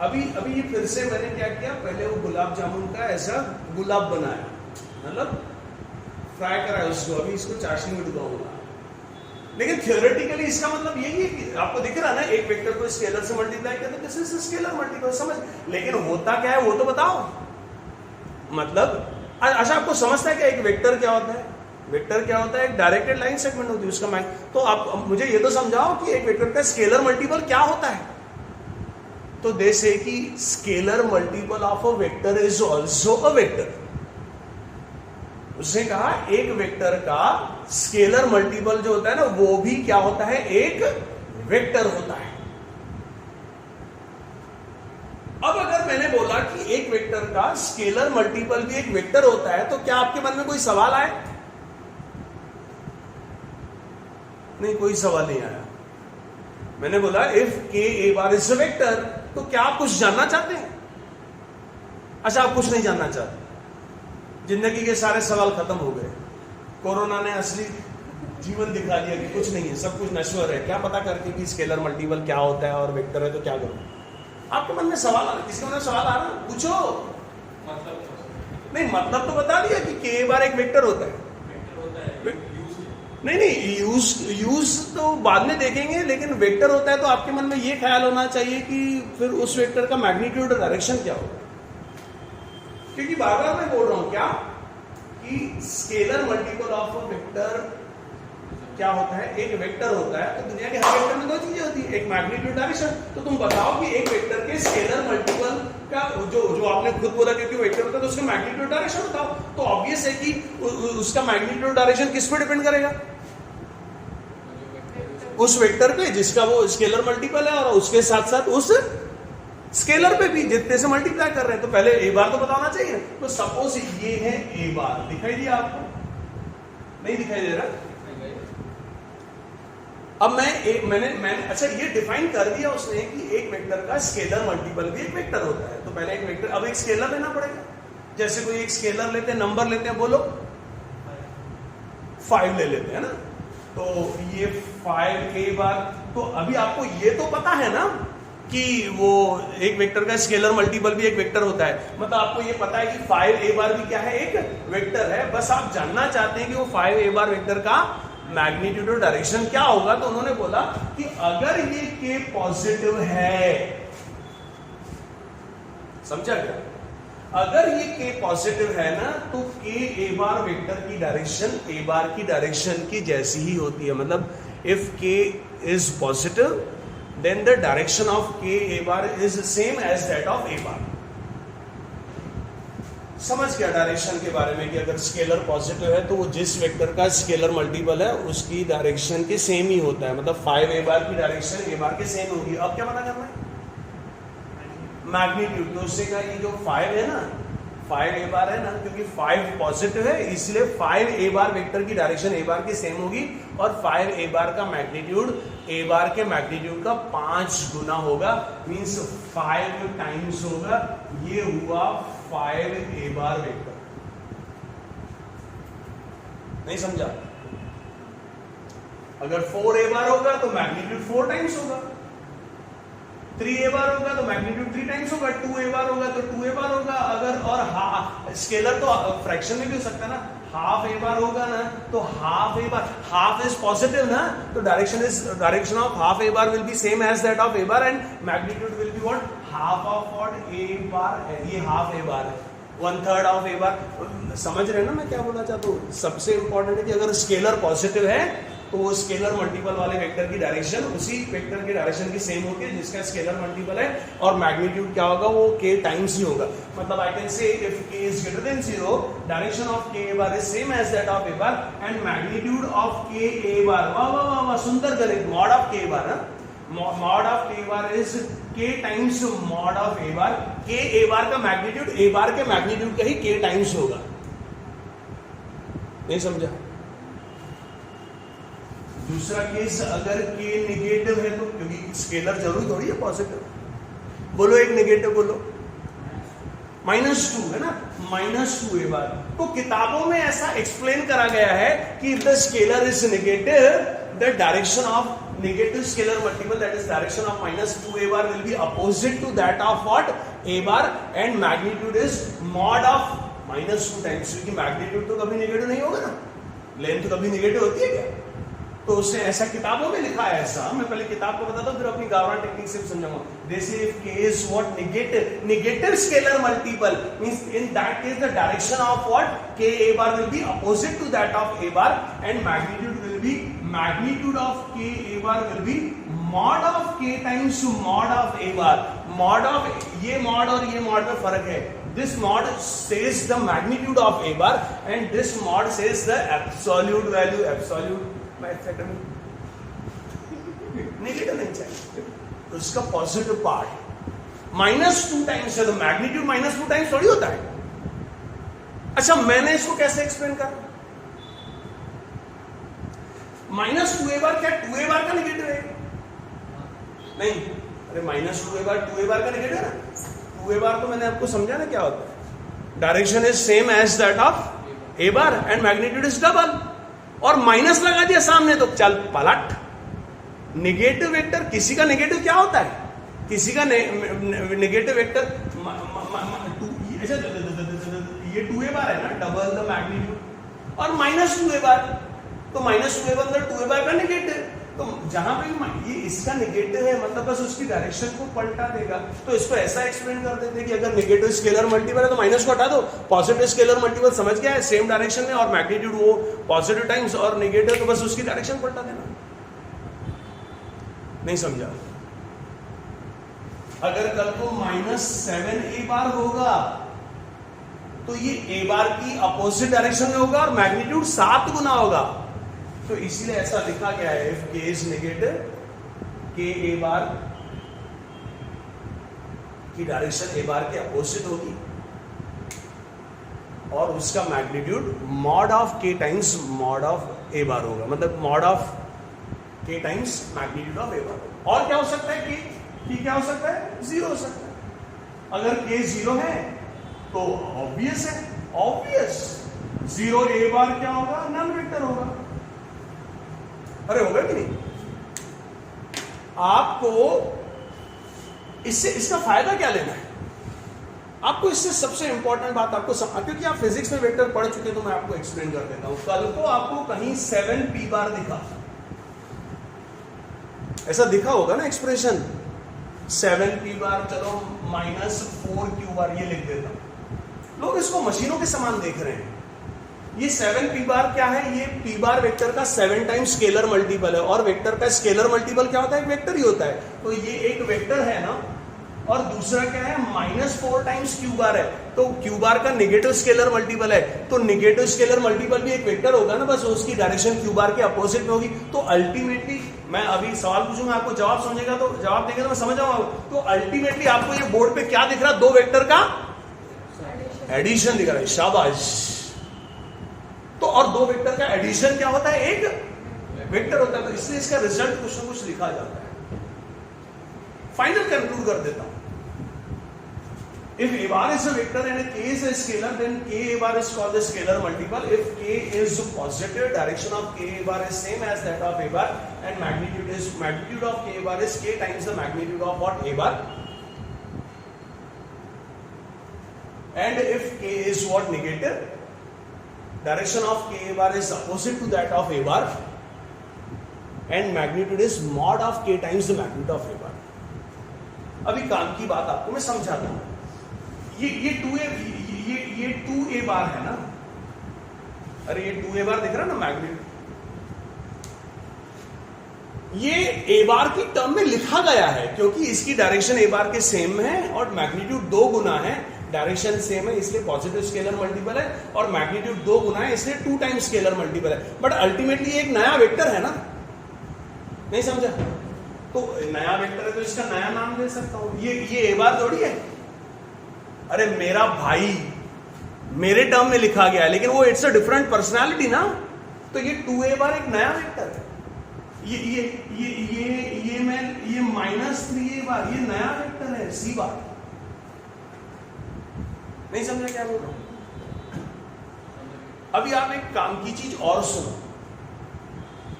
अभी ये फिर से मैंने क्या किया, पहले वो गुलाब जामुन का ऐसा गुलाब बनाया, मतलब फ्राई कराया उसको, अभी इसको चाशनी में डुबाऊंगा। लेकिन थियोरेटिकली इसका मतलब यही है कि आपको दिख रहा है ना, एक वेक्टर को स्केलर से मल्टीप्लाई किया तो दिस इज स्केलर मल्टीपल, समझ। लेकिन होता क्या है वो तो बताओ। मतलब अच्छा, आपको समझता है कि एक वेक्टर क्या होता है? वेक्टर क्या होता है? एक डायरेक्टेड लाइन सेगमेंट होती है उसका माइंड। तो आप मुझे ये तो समझाओ कि एक वेक्टर का स्केलर मल्टीपल क्या होता है। तो दे से कि scalar multiple of a vector is also a vector. उसने कहा एक वेक्टर का स्केलर मल्टीपल जो होता है ना, वो भी क्या होता है? एक वेक्टर होता है। अब अगर मैंने बोला कि एक वेक्टर का स्केलर मल्टीपल भी एक वेक्टर होता है, तो क्या आपके मन में कोई सवाल आए? नहीं, कोई सवाल नहीं आया। मैंने बोला इफ के A bar is a vector, तो क्या आप कुछ जानना चाहते हैं? अच्छा, आप कुछ नहीं जानना चाहते। जिंदगी के सारे सवाल खत्म हो गए। कोरोना ने असली जीवन दिखा दिया कि कुछ नहीं है, सब कुछ नश्वर है। क्या पता करके कि स्केलर मल्टीपल क्या होता है और वेक्टर है तो क्या करूं? आपके मन में सवाल आ रहा है, किसके मन में सवाल आ रहा है? पूछो। मतलब नहीं, मतलब तो बता दिया कि के बार एक वेक्टर होता है। नहीं, यूज तो बाद में देखेंगे, लेकिन वेक्टर होता है तो आपके मन में ये ख्याल होना चाहिए कि फिर उस वेक्टर का मैग्नीट्यूड और डायरेक्शन क्या होगा। क्योंकि बार बार मैं बोल रहा हूं क्या कि scalar multiple of a vector क्या होता है? एक वेक्टर होता है। तो दुनिया के हर वेक्टर में दो चीजें होती है, एक मैग्नीट्यूड, डायरेक्शन। तो तुम बताओ कि एक वेक्टर के स्केलर मल्टीपल का जो आपने खुद बोला क्योंकि वेक्टर होता है तो उसका मैग्नीट्यूड डायरेक्शन बताओ। तो ऑब्वियस है कि उसका मैग्नीट्यूड डायरेक्शन किस पे डिपेंड करेगा? उस वेक्टर पे जिसका वो स्केलर मल्टीपल है और उसके साथ साथ उस स्केलर पे भी जितने से मल्टीप्लाई कर रहे हैं। तो पहले ए बार तो बताना चाहिए। तो सपोज ये है ए बार, दिखाई दिया आपको? नहीं दिखाई दे रहा? अब मैंने अच्छा ये डिफाइन कर दिया उसने कि एक वेक्टर का स्केलर मल्टीपल भी एक वेक्टर होता है। तो पहले एक वेक्टर, अब एक स्केलर लेना पड़ेगा। जैसे कोई एक स्केलर लेते हैं, नंबर लेते हैं, बोलो 5 ले लेते हैं ना। तो ये 5 ए बार, तो अभी आपको ये तो पता है ना कि वो एक वेक्टर का स्केलर मल्टीपल भी एक वेक्टर होता है। मतलब आपको ये पता है कि 5 ए बार भी क्या है, एक वेक्टर है। बस आप जानना चाहते हैं कि वो 5 ए बार वेक्टर का मैग्नीट्यूड और डायरेक्शन क्या होगा। तो उन्होंने बोला कि अगर ये के पॉजिटिव है, समझा क्या? अगर ये के पॉजिटिव है ना, तो के ए बार वेक्टर की डायरेक्शन ए बार की डायरेक्शन की जैसी ही होती है। मतलब इफ के is positive then the direction of k a bar is same as that of a bar. समझ गया डायरेक्शन के बारे में कि अगर स्केलर पॉजिटिव है तो वो जिस वेक्टर का स्केलर मल्टीपल है उसकी डायरेक्शन के सेम ही होता है। मतलब 5 ए बार की डायरेक्शन ए बार के सेम होगी। अब क्या पता करना है? मैग्नीट्यूड। तो उससे का ये जो 5 है ना, 5 ए बार है ना, क्योंकि 5 पॉजिटिव है इसलिए 5 ए बार वेक्टर की डायरेक्शन ए बार की सेम होगी और 5 ए बार का मैग्नीट्यूड ए बार के मैग्नीट्यूड का 5 गुना होगा। मींस 5 टाइम्स होगा। ये हुआ 5 ए बार वेक्टर। नहीं समझा? अगर 4 ए बार होगा तो मैग्नीट्यूड 4 टाइम्स होगा। 3 ए बार होगा तो मैग्नीट्यूड 3 टाइम्स होगा। 2 ए बार होगा तो 2 ए बार होगा। अगर और स्केलर तो फ्रैक्शन में भी हो सकता है ना। हाफ ए बार होगा ना, तो half A bar, half is positive ना, तो direction of half A bar will be same as that of A bar and magnitude will be what, half of what A bar. ये हाफ ए बार है, 1/3 ऑफ ए बार। समझ रहे हैं ना मैं क्या बोलना चाहता हूँ? सबसे इंपॉर्टेंट है कि अगर स्केलर पॉजिटिव है तो वो स्केलर मल्टीपल वाले वेक्टर की डायरेक्शन उसी वेक्टर की डायरेक्शन की सेम होती है जिसका स्केलर मल्टीपल है, और मैग्नीट्यूड क्या होगा, वो k टाइम्स ही होगा। मतलब I can say if k is greater than 0, direction of k a bar is same as that of a bar and magnitude of k a bar, वाह वाह वाह वाह, सुंदर correct, mod of k a bar, mod of k a bar is k times mod of a bar। k a bar का मैग्नीट्यूड a bar के मैग्नीट्यूड का ही k टाइम्स होगा। नहीं समझा? दूसरा केस, अगर k नेगेटिव है तो, क्योंकि स्केलर जरूरी थोड़ी है पॉजिटिव, बोलो एक नेगेटिव बोलो, -2 है ना, -2 ए बार। तो किताबों में ऐसा एक्सप्लेन करा गया है कि the scalar is negative, the direction of negative scalar multiple, that is direction of -2 A bar will be opposite to that of what, A bar, and magnitude is mod of -2 times, क्योंकि मैग्नीट्यूड तो कभी नेगेटिव नहीं होगा ना, लेंथ कभी नेगेटिव होती है क्या? तो उसने ऐसा किताबों में लिखा है। ऐसा मैं पहले किताब को बताता हूं, फिर अपनी गावरान टेक्निक से समझाऊंगा। This if k is what, negative scalar multiple means in that case the direction of what, k a bar will be opposite to that of a bar and magnitude will be, magnitude of k a bar will be mod of k times mod of a bar। mod of, ये mod और ये mod में फर्क है। This mod says the magnitude of a bar and this mod says the absolute value, absolute negative नहीं चाहिए, तो इसका पॉजिटिव पार्ट -2 टाइम्स है, तो मैग्नीट्यूड -2 टाइम्स थोड़ी होता है। अच्छा, मैंने इसको कैसे एक्सप्लेन करा? -2 ए बार क्या 2 ए बार का नेगेटिव है? नहीं, अरे -2 ए बार 2 ए बार का नेगेटिव है ना। 2 ए बार तो मैंने आपको समझा ना क्या होता है, direction is same as that of A bar and magnitude is double, और माइनस लगा दिया सामने तो चल पलट। नेगेटिव वेक्टर, किसी का नेगेटिव क्या होता है, किसी का नेगेटिव वेक्टर ये 2 ए बार है ना, डबल द मैग्नीट्यूड, और -2 ए बार, तो -2 ए बार मतलब 2 ए बार का नेगेटिव। तो जहां पे ये इसका नेगेटिव है मतलब बस उसकी डायरेक्शन को पलटा देगा। तो इसको ऐसा एक्सप्लेन कर देते हैं कि अगर नेगेटिव स्केलर मल्टीपल है तो माइनस को हटा दो, पॉजिटिव स्केलर मल्टीपल समझ गया है, सेम डायरेक्शन में, और मैग्नीट्यूड वो पॉजिटिव टाइम्स और नेगेटिव, तो बस उसकी डायरेक्शन पलटा देना। नहीं समझा? अगर कल को -7 ए बार होगा तो ये ए बार की अपोजिट डायरेक्शन में होगा और मैग्नीट्यूड 7 गुना होगा। तो इसीलिए ऐसा लिखा गया है, if k is negative, k a बार की डायरेक्शन a बार के अपोजिट होगी और उसका magnitude mod of k times mod of a बार होगा, मतलब mod of k times magnitude of a बार होगा। और क्या हो सकता है, k क्या हो सकता है, 0 हो सकता है। अगर k 0 है तो ऑब्वियस है, ऑब्वियस 0 a बार क्या होगा, नल वेक्टर होगा। अरे होगा कि नहीं? आपको इससे इसका फायदा क्या लेना है? आपको इससे सबसे इंपॉर्टेंट बात आपको क्योंकि आप फिजिक्स में वेक्टर पढ़ चुके तो मैं आपको एक्सप्लेन कर देता हूं। कल को आपको कहीं 7p बार दिखा, ऐसा दिखा होगा ना एक्सप्रेशन, 7p बार, चलो -4q बार, ये लिख देता हूं। लोग इसको मशीनों के समान देख रहे हैं। ये 7p बार क्या है, ये p बार वेक्टर का 7 टाइम्स स्केलर मल्टीपल है, और वेक्टर का स्केलर मल्टीपल क्या होता है, एक वेक्टर ही होता है। तो ये एक वेक्टर है ना, और दूसरा क्या है, -4 टाइम्स q बार है, तो q बार का नेगेटिव स्केलर मल्टीपल है, तो नेगेटिव स्केलर मल्टीपल भी एक वेक्टर होगा ना, बस उसकी डायरेक्शन q बार के अपोजिट में होगी। तो अल्टीमेटली मैं अभी सवाल पूछूंगा, आपको जवाब समझेगा तो जवाब देंगे तो मैं समझ जाऊंगा। तो अल्टीमेटली आपको ये बोर्ड पे क्या दिख रहा है, दो वेक्टर का एडिशन दिख रहा है, शाबाश। तो और दो वेक्टर का एडिशन क्या होता है, एक वेक्टर होता है, तो इसलिए इसका रिजल्ट कुछ ना कुछ लिखा जाता है। फाइनल कंक्लूड कर देता हूं, if a bar is a vector and k is a scalar, then k a bar is called the scalar multiple. If k is positive, direction of k a bar is same as that of a bar, and magnitude of k a bar is k times the magnitude of what, a bar. And if k is what, negative, direction of k a bar is opposite to that of a bar, and magnitude is mod of k times the magnitude of a bar. अभी काम की बात आपको मैं समझाता हूं। ये 2a बार है ना, अरे ये 2a बार दिख रहा है ना मैग्नीट्यूड, ये a बार की टर्म में लिखा गया है क्योंकि इसकी डायरेक्शन a बार के सेम है और मैग्नीट्यूड 2 गुना है, डायरेक्शन सेम है इसलिए पॉजिटिव स्केलर मल्टीपल है, और मैग्नीट्यूड 2 गुना है इसलिए 2 टाइम्स स्केलर मल्टीपल है। बट अल्टीमेटली एक नया वेक्टर है ना, नहीं समझा? तो नया वेक्टर है तो इसका नया नाम दे सकता हूं। ये a बार थोड़ी है, अरे मेरा भाई, मेरे टर्म में लिखा गया है लेकिन वो इट्स अ डिफरेंट पर्सनालिटी ना, तो ये 2a बार एक नया वेक्टर है। ये -3a बार ये नया वेक्टर है, c बार। नहीं समझा क्या बोल रहा हूं? अभी आप एक काम की चीज और सुनो,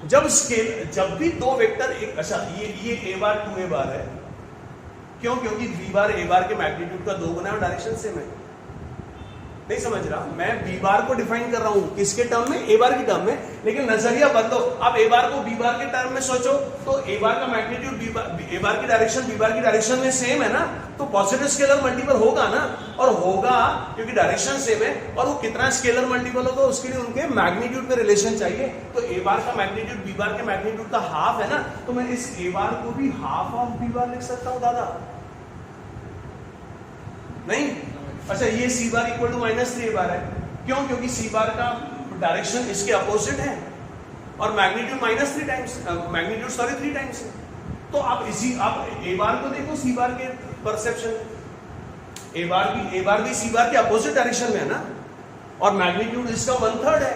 जब भी दो वेक्टर एक, अच्छा ये a बार 2a बार है, क्यों? क्योंकि b बार a बार के मैग्नीट्यूड का 2 गुना है और डायरेक्शन सेम है। नहीं समझ रहा? मैं b बार को डिफाइन कर रहा हूं किसके टर्म में, a बार की टर्म में, लेकिन नजरिया बदलो। आप a बार को b बार के टर्म में सोचो तो a बार का मैग्नीट्यूड a बार की डायरेक्शन b बार की डायरेक्शन में सेम है ना, तो पॉजिटिव स्केलर मल्टीपल होगा ना, और होगा क्योंकि डायरेक्शन सेम है, और वो कितना स्केलर मल्टीपल होगा उसके लिए उनके मैग्नीट्यूड में रिलेशन चाहिए। तो a बार का मैग्नीट्यूड b बार के मैग्नीट्यूड का हाफ है ना, तो मैं इस a बार को भी हाफ ऑफ b बार लिख सकता हूं दादा, नहीं? अच्छा ये c bar equal to -3a bar है, क्यों? क्योंकि c बार का डायरेक्शन इसके अपोजिट है और मैग्नीट्यूड -3 टाइम्स, मैग्नीट्यूड 3 टाइम्स है। तो आप a बार को देखो c बार के परसेप्शन, a बार भी c बार के अपोजिट डायरेक्शन में है ना, और मैग्नीट्यूड इसका 1/3 है,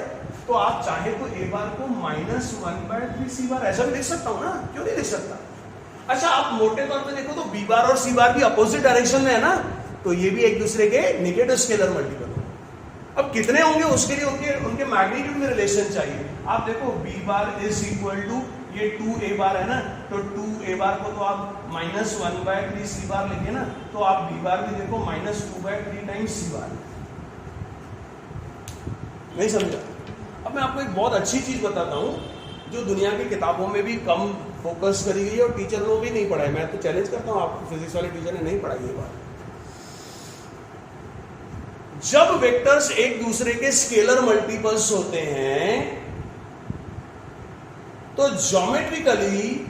तो आप चाहे तो a बार को -1/3 c बार ऐसा भी लिख सकता हूं ना, क्यों नहीं लिख सकता? अच्छा आप मोटे तौर पे देखो तो b बार और c बार भी अपोजिट डायरेक्शन में है ना, तो ये भी एक दूसरे के नेगेटिव स्केलर मल्टीपल होंगे। अब कितने होंगे उसके लिए उनके मैग्नीट्यूड में रिलेशन चाहिए। आप देखो b bar is equal to ये 2a बार है ना, तो 2a बार को तो आप -1/3 c बार लेंगे ना, तो आप b बार भी देखो -2/3 टाइम्स c बार। नहीं समझा? अब मैं आपको एक बहुत अच्छी चीज बताता हूं जो दुनिया की किताबों में भी कम फोकस करी गई है और टीचर लोग भी नहीं पढ़ाए। मैं तो चैलेंज करता हूं आपको, फिजिक्स वाले टीचर ने नहीं पढ़ाई ये बात। जब वेक्टर्स एक दूसरे के स्केलर मल्टीपल्स होते हैं तो ज्योमेट्रिकली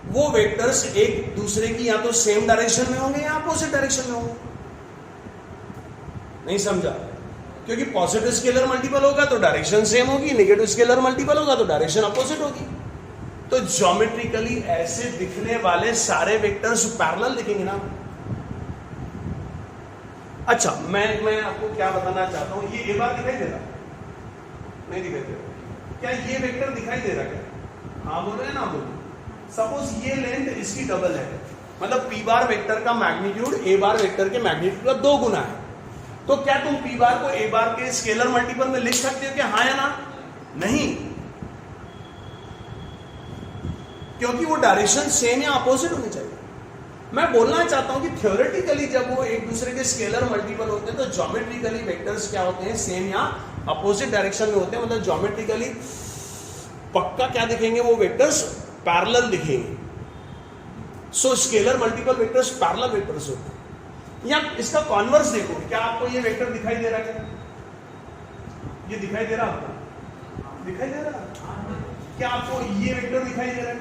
वो वेक्टर्स एक दूसरे की या तो सेम डायरेक्शन में होंगे या अपोजिट डायरेक्शन में होंगे। नहीं समझा? क्योंकि पॉजिटिव स्केलर मल्टीपल होगा तो डायरेक्शन सेम होगी, नेगेटिव स्केलर मल्टीपल होगा तो डायरेक्शन अपोजिट होगी। तो ज्योमेट्रिकली ऐसे दिखने वाले सारे वेक्टर्स पैरेलल दिखेंगे ना। अच्छा, मैं आपको क्या बताना चाहता हूं, ये बार दिखाई दे रहा? नहीं दिखाई दे रहा? क्या ये वेक्टर दिखाई दे रहा है? हाँ बोल रहे हैं ना बोलो। सपोज ये लेंथ इसकी डबल है, मतलब पी बार वेक्टर का मैग्नीट्यूड ए बार वेक्टर के मैग्नीट्यूड का 2 गुना है। तो क्या तुम पी बार को ए बार के स्केलर मल्टीपल में लिख सकते हो क्या? हाँ या ना? नहीं, क्योंकि वो डायरेक्शन सेम या अपोजिट होनी चाहिए। मैं बोलना चाहता हूं कि थ्योरेटिकली जब वो एक दूसरे के स्केलर मल्टीपल होते हैं तो ज्योमेट्रिकली वेक्टर्स क्या होते हैं? सेम या अपोजिट डायरेक्शन में होते हैं। मतलब ज्योमेट्रिकली पक्का क्या दिखेंगे? वो वेक्टर्स पैरेलल दिखेंगे। So scalar multiple vectors parallel vectors होते हैं। या इसका कॉन्वर्स देखो, क्या आपको ये वेक्टर दिखाई दे रहा है? ये दिखाई दे रहा आपको? दिखाई दे रहा? क्या आपको ये वेक्टर दिखाई दे रहा है?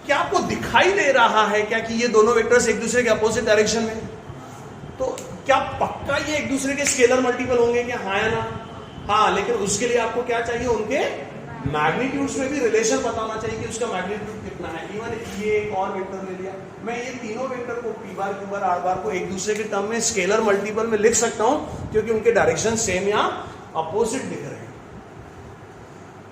क्या आपको दिखाई दे रहा है क्या कि ये दोनों वेक्टर्स एक दूसरे के अपोजिट डायरेक्शन में? तो क्या पक्का ये एक दूसरे के स्केलर मल्टीपल होंगे क्या? हाँ या ना? हाँ, लेकिन उसके लिए आपको क्या चाहिए? उनके मैग्नीट्यूड्स में भी रिलेशन पता होना चाहिए कि उसका मैग्नीट्यूड कितना है। इवन ये एक और वेक्टर ले लिया, मैं ये तीनों वेक्टर को P bar, Q bar, are बार को एक दूसरे के टर्म में स्केलर मल्टीपल में लिख सकता हूं क्योंकि उनके डायरेक्शन सेम या अपोजिट दिख रहे हैं।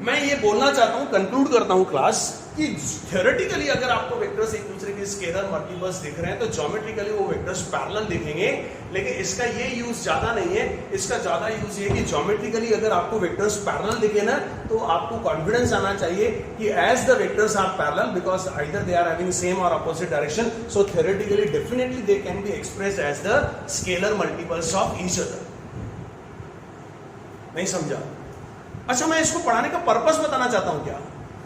मैं ये बोलना चाहता हूं, कंक्लूड करता हूं क्लास, कि थ्योरेटिकली अगर आपको वेक्टर्स एक दूसरे के स्केलर मल्टीपल्स दिख रहे हैं तो ज्योमेट्रिकली वो वेक्टर्स पैरेलल दिखेंगे। लेकिन इसका ये यूज ज्यादा नहीं है। इसका ज्यादा यूज ये कि ज्योमेट्रिकली अगर आपको वेक्टर्स पैरेलल दिखे ना तो आपको कॉन्फिडेंस आना चाहिए कि as the vectors are parallel because either they are having same और opposite direction, so theoretically definitely they can be expressed as the scalar multiples of each other. नहीं समझा? अच्छा, मैं इसको पढ़ाने का पर्पस बताना चाहता हूं। क्या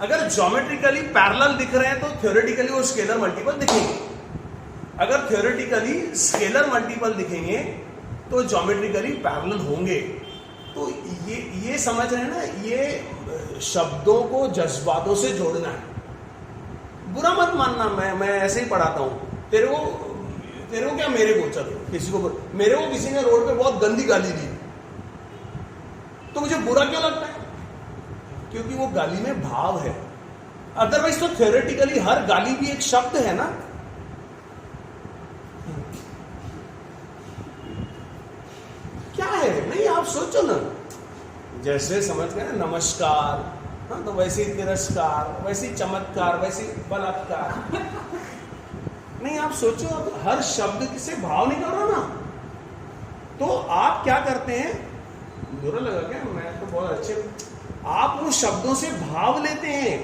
अगर ज्योमेट्रिकली पैरेलल दिख रहे हैं तो थ्योरेटिकली वो स्केलर मल्टीपल दिखेंगे। अगर थ्योरेटिकली स्केलर मल्टीपल दिखेंगे तो ज्योमेट्रिकली पैरेलल होंगे। तो ये समझ रहे हैं ना, ये शब्दों को जज्बातों से जोड़ना है। बुरा मत मानना, मैं ऐसे ही पढ़ाता हूं। तेरे को क्या, मेरे को, चलो किसी को, मेरे को किसी ने रोड पे बहुत गंदी गाली दी तो मुझे बुरा क्यों लगता है? क्योंकि वो गाली में भाव है। अदरवाइज तो थ्योरेटिकली हर गाली भी एक शब्द है ना। क्या है? नहीं, आप सोचो ना, जैसे समझ गए ना, नमस्कार, हाँ, तो वैसे ही तिरस्कार, वैसे ही चमत्कार, वैसे ही बलात्कार। नहीं, आप सोचो, अब हर शब्द से भाव निकल रहा ना। तो आप क्या करते हैं? बुरा लगा क्या? मैं तो बहुत अच्छे, आप उन शब्दों से भाव लेते हैं।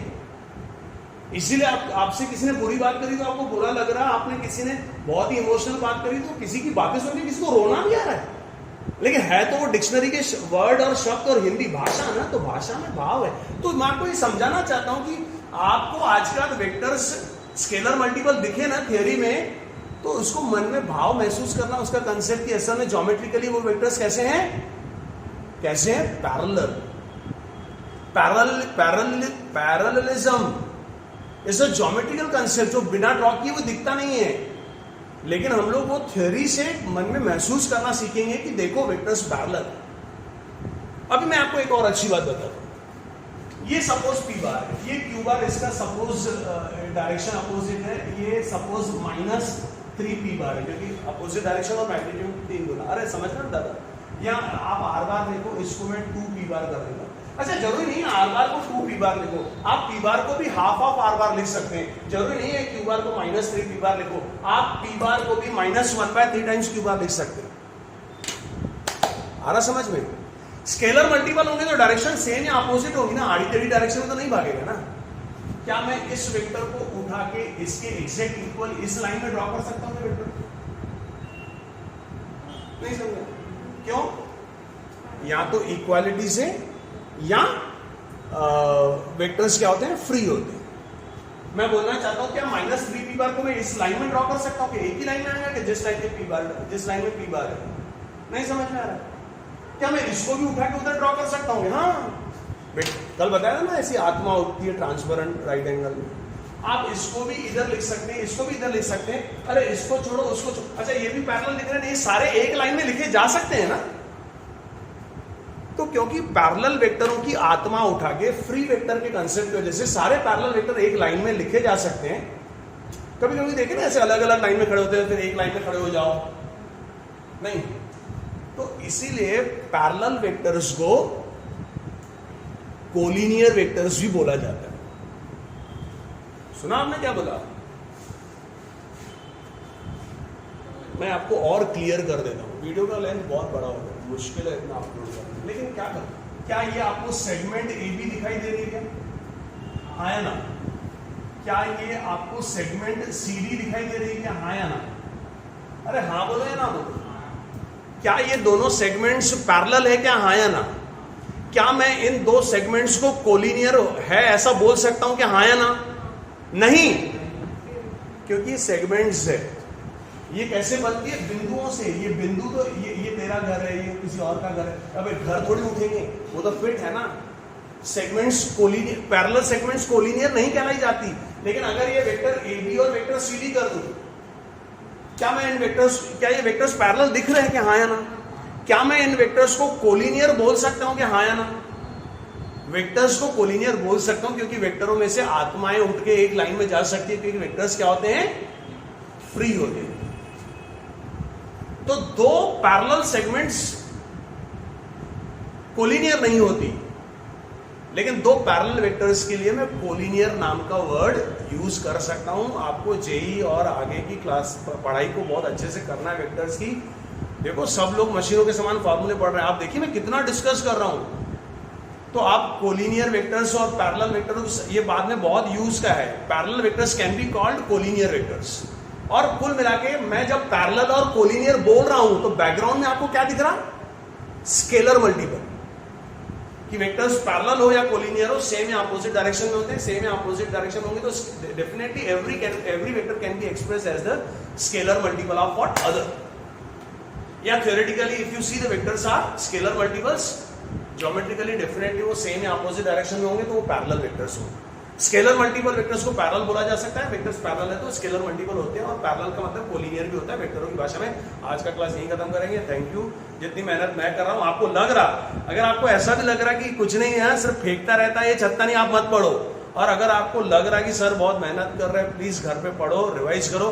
इसीलिए आपसे किसी ने बुरी बात करी तो आपको बुरा लग रहा, आपने किसी ने बहुत ही इमोशनल बात करी तो किसी की बातें सुन के किसी को रोना भी आ रहा है। लेकिन है तो वो डिक्शनरी के वर्ड और शब्द और हिंदी भाषा ना, तो भाषा में भाव है। तो मैं आपको ये समझाना चाहता हूं कि आपको आजकल वेक्टर्स स्केलर मल्टीपल दिखे ना थियरी में, तो उसको मन में भाव महसूस करना, उसका कंसेप्ट की असल में ज्योमेट्रिकली वो वेक्टर्स कैसे हैं? कैसे हैं? Parallelism is a geometrical concept जो बिना ड्रॉ किए वो दिखता नहीं है। लेकिन हम लोग वो थ्योरी से मन में महसूस करना सीखेंगे कि देखो वेक्टर्स पैरेलल। अभी मैं आपको एक और अच्छी बात बताता हूं। ये सपोज पी बार है, ये क्यू बार, इसका सपोज डायरेक्शन अपोजिट है। ये सपोज -3 पी बार है क्योंकि अपोजिट डायरेक्शन और मैग्नीट्यूड 3 गुना। अरे समझना दादा, या आप आर बार देखो, इसको मैं 2 पी बार कर दूंगा। अच्छा, जरूरी नहीं है आर बार को 2 पी बार लिखो, आप पी बार को भी हाफ ऑफ आर बार लिख सकते हैं। जरूरी नहीं है क्यू बार को -3 पी बार लिखो, आप पी बार को भी -1/3 टाइम्स क्यू बार लिख सकते हैं। आ रहा समझ में? स्केलर मल्टीपल होंगे तो डायरेक्शन सेम या अपोजिट होगी ना, आड़ी टेढ़ी डायरेक्शन में तो नहीं भागेगा ना। क्या मैं इस वेक्टर को उठा के इसके एग्जैक्ट इक्वल इस लाइन में ड्रॉ कर सकता हूँ वेक्टर? नहीं समझा? क्यों? या तो इक्वालिटी से या वेक्टर्स क्या होते हैं? फ्री होते हैं। मैं बोलना चाहता हूं क्या -3 पी बार को मैं इस लाइन में ड्रॉ कर सकता हूं कि एक ही लाइन में आएगा कि जिस लाइन में पी बार है? नहीं समझ में आ रहा? क्या मैं इसको भी उठा के उधर ड्रॉ कर सकता हूं? हाँ, कल बताया था ना, ऐसी आत्मा उठती है ट्रांसपेरेंट राइट एंगल में। आप इसको भी इधर लिख सकते हैं, इसको भी इधर लिख सकते हैं। अरे इसको छोड़ो, उसको छोड़ो। अच्छा, ये भी पैरेलल लिख रहे हैं, ये सारे एक लाइन में लिखे जा सकते हैं ना? तो क्योंकि पैरेलल वेक्टरों की आत्मा उठा के फ्री वेक्टर के कंसेप्ट की वजह से सारे पैरेलल वेक्टर एक लाइन में लिखे जा सकते हैं। कभी कभी देखे ना ऐसे अलग अलग लाइन में खड़े होते हैं, फिर एक लाइन में खड़े हो जाओ, नहीं। तो इसीलिए पैरेलल वेक्टर्स को कोलिनियर वेक्टर्स भी बोला जाता है। सुना आपने क्या बोला? मैं आपको और क्लियर कर देता हूं, वीडियो का लेंथ बहुत बड़ा होगा, मुश्किल है इतना अपलोड करना, लेकिन क्या करें, क्या ये आपको सेगमेंट ए बी दिखाई दे रही है? हाँ या ना? क्या ये आपको सेगमेंट सी डी दिखाई दे रही है? हाँ या ना? अरे हाँ बोलो या ना बोलो? क्या ये दोनों सेगमेंट्स पैरेलल है क्या? हाँ या ना? क्या मैं इन दो सेगमेंट्स को कोलिनियर है ऐसा बोल सकता हूं कि हाँ या ना? नहीं, क्योंकि सेगमेंट्स है। ये कैसे बनती है? बिंदुओं से। ये बिंदु तो ये तेरा घर है, ये किसी और का घर है, अब घर थोड़ी उठेंगे, वो तो फिट है ना। Segments collinear, parallel segments collinear नहीं कहलाई जाती। लेकिन अगर ये वेक्टर ए बी और वेक्टर सी डी कर दूं, क्या मैं इन वेक्टर्स, क्या ये वेक्टर्स पैरेलल दिख रहे हैं कि हाँ या ना? क्या मैं इन वेक्टर्स को कोलिनियर बोल सकता हूं कि हाँ या ना? वेक्टर्स को कोलिनियर बोल सकता हूं क्योंकि वेक्टरों में से आत्माएं उठ के एक लाइन में जा सकती है, क्योंकि वेक्टर्स क्या होते हैं? फ्री होते हैं। तो दो पैरेलल सेगमेंट्स कोलिनियर नहीं होती, लेकिन दो पैरेलल वेक्टर्स के लिए मैं कोलिनियर नाम का वर्ड यूज कर सकता हूं। आपको जेई और आगे की क्लास पढ़ाई को बहुत अच्छे से करना है वेक्टर्स की। देखो सब लोग मशीनों के समान फॉर्मूले पढ़ रहे हैं, आप देखिए मैं कितना डिस्कस कर रहा हूं। तो आप कोलिनियर वेक्टर्स और पैरेलल वेक्टर्स ये बाद में बहुत यूज का है। Parallel vectors can be called collinear vectors. और कुल मिला के मैं जब पैरेलल और कोलिनियर बोल रहा हूं तो बैकग्राउंड में आपको क्या दिख रहा? Scalar multiple. कि वेक्टर्स पैरेलल हो या कोलिनियर हो, सेम या अपोजिट डायरेक्शन में होते हैं। सेम या अपोजिट डायरेक्शन होंगे तो definitely every vector can be express as the scalar multiple of what other. या theoretically if you see the vectors are scalar multiples, geometrically definitely वो सेम या अपोजिट डायरेक्शन में होंगे तो वो पैरेलल वेक्टर्स होंगे। स्केलर मल्टीपल वेक्टर्स को पैरेलल बोला जा सकता है। वेक्टर्स पैरेलल है तो स्केलर मल्टीपल होते हैं, और पैरेलल का मतलब कोलिनियर भी होता है वेक्टरों की भाषा में। आज का क्लास यहीं खत्म करेंगे। Thank you. जितनी मेहनत मैं कर रहा हूं आपको लग रहा, अगर आपको ऐसा भी लग रहा कि कुछ नहीं है सिर्फ फेंकता रहता है ये छत्ता, नहीं, आप मत पढ़ो। और अगर आपको लग रहा कि सर बहुत मेहनत कर रहे हैं, प्लीज घर पे पढ़ो, रिवाइज करो।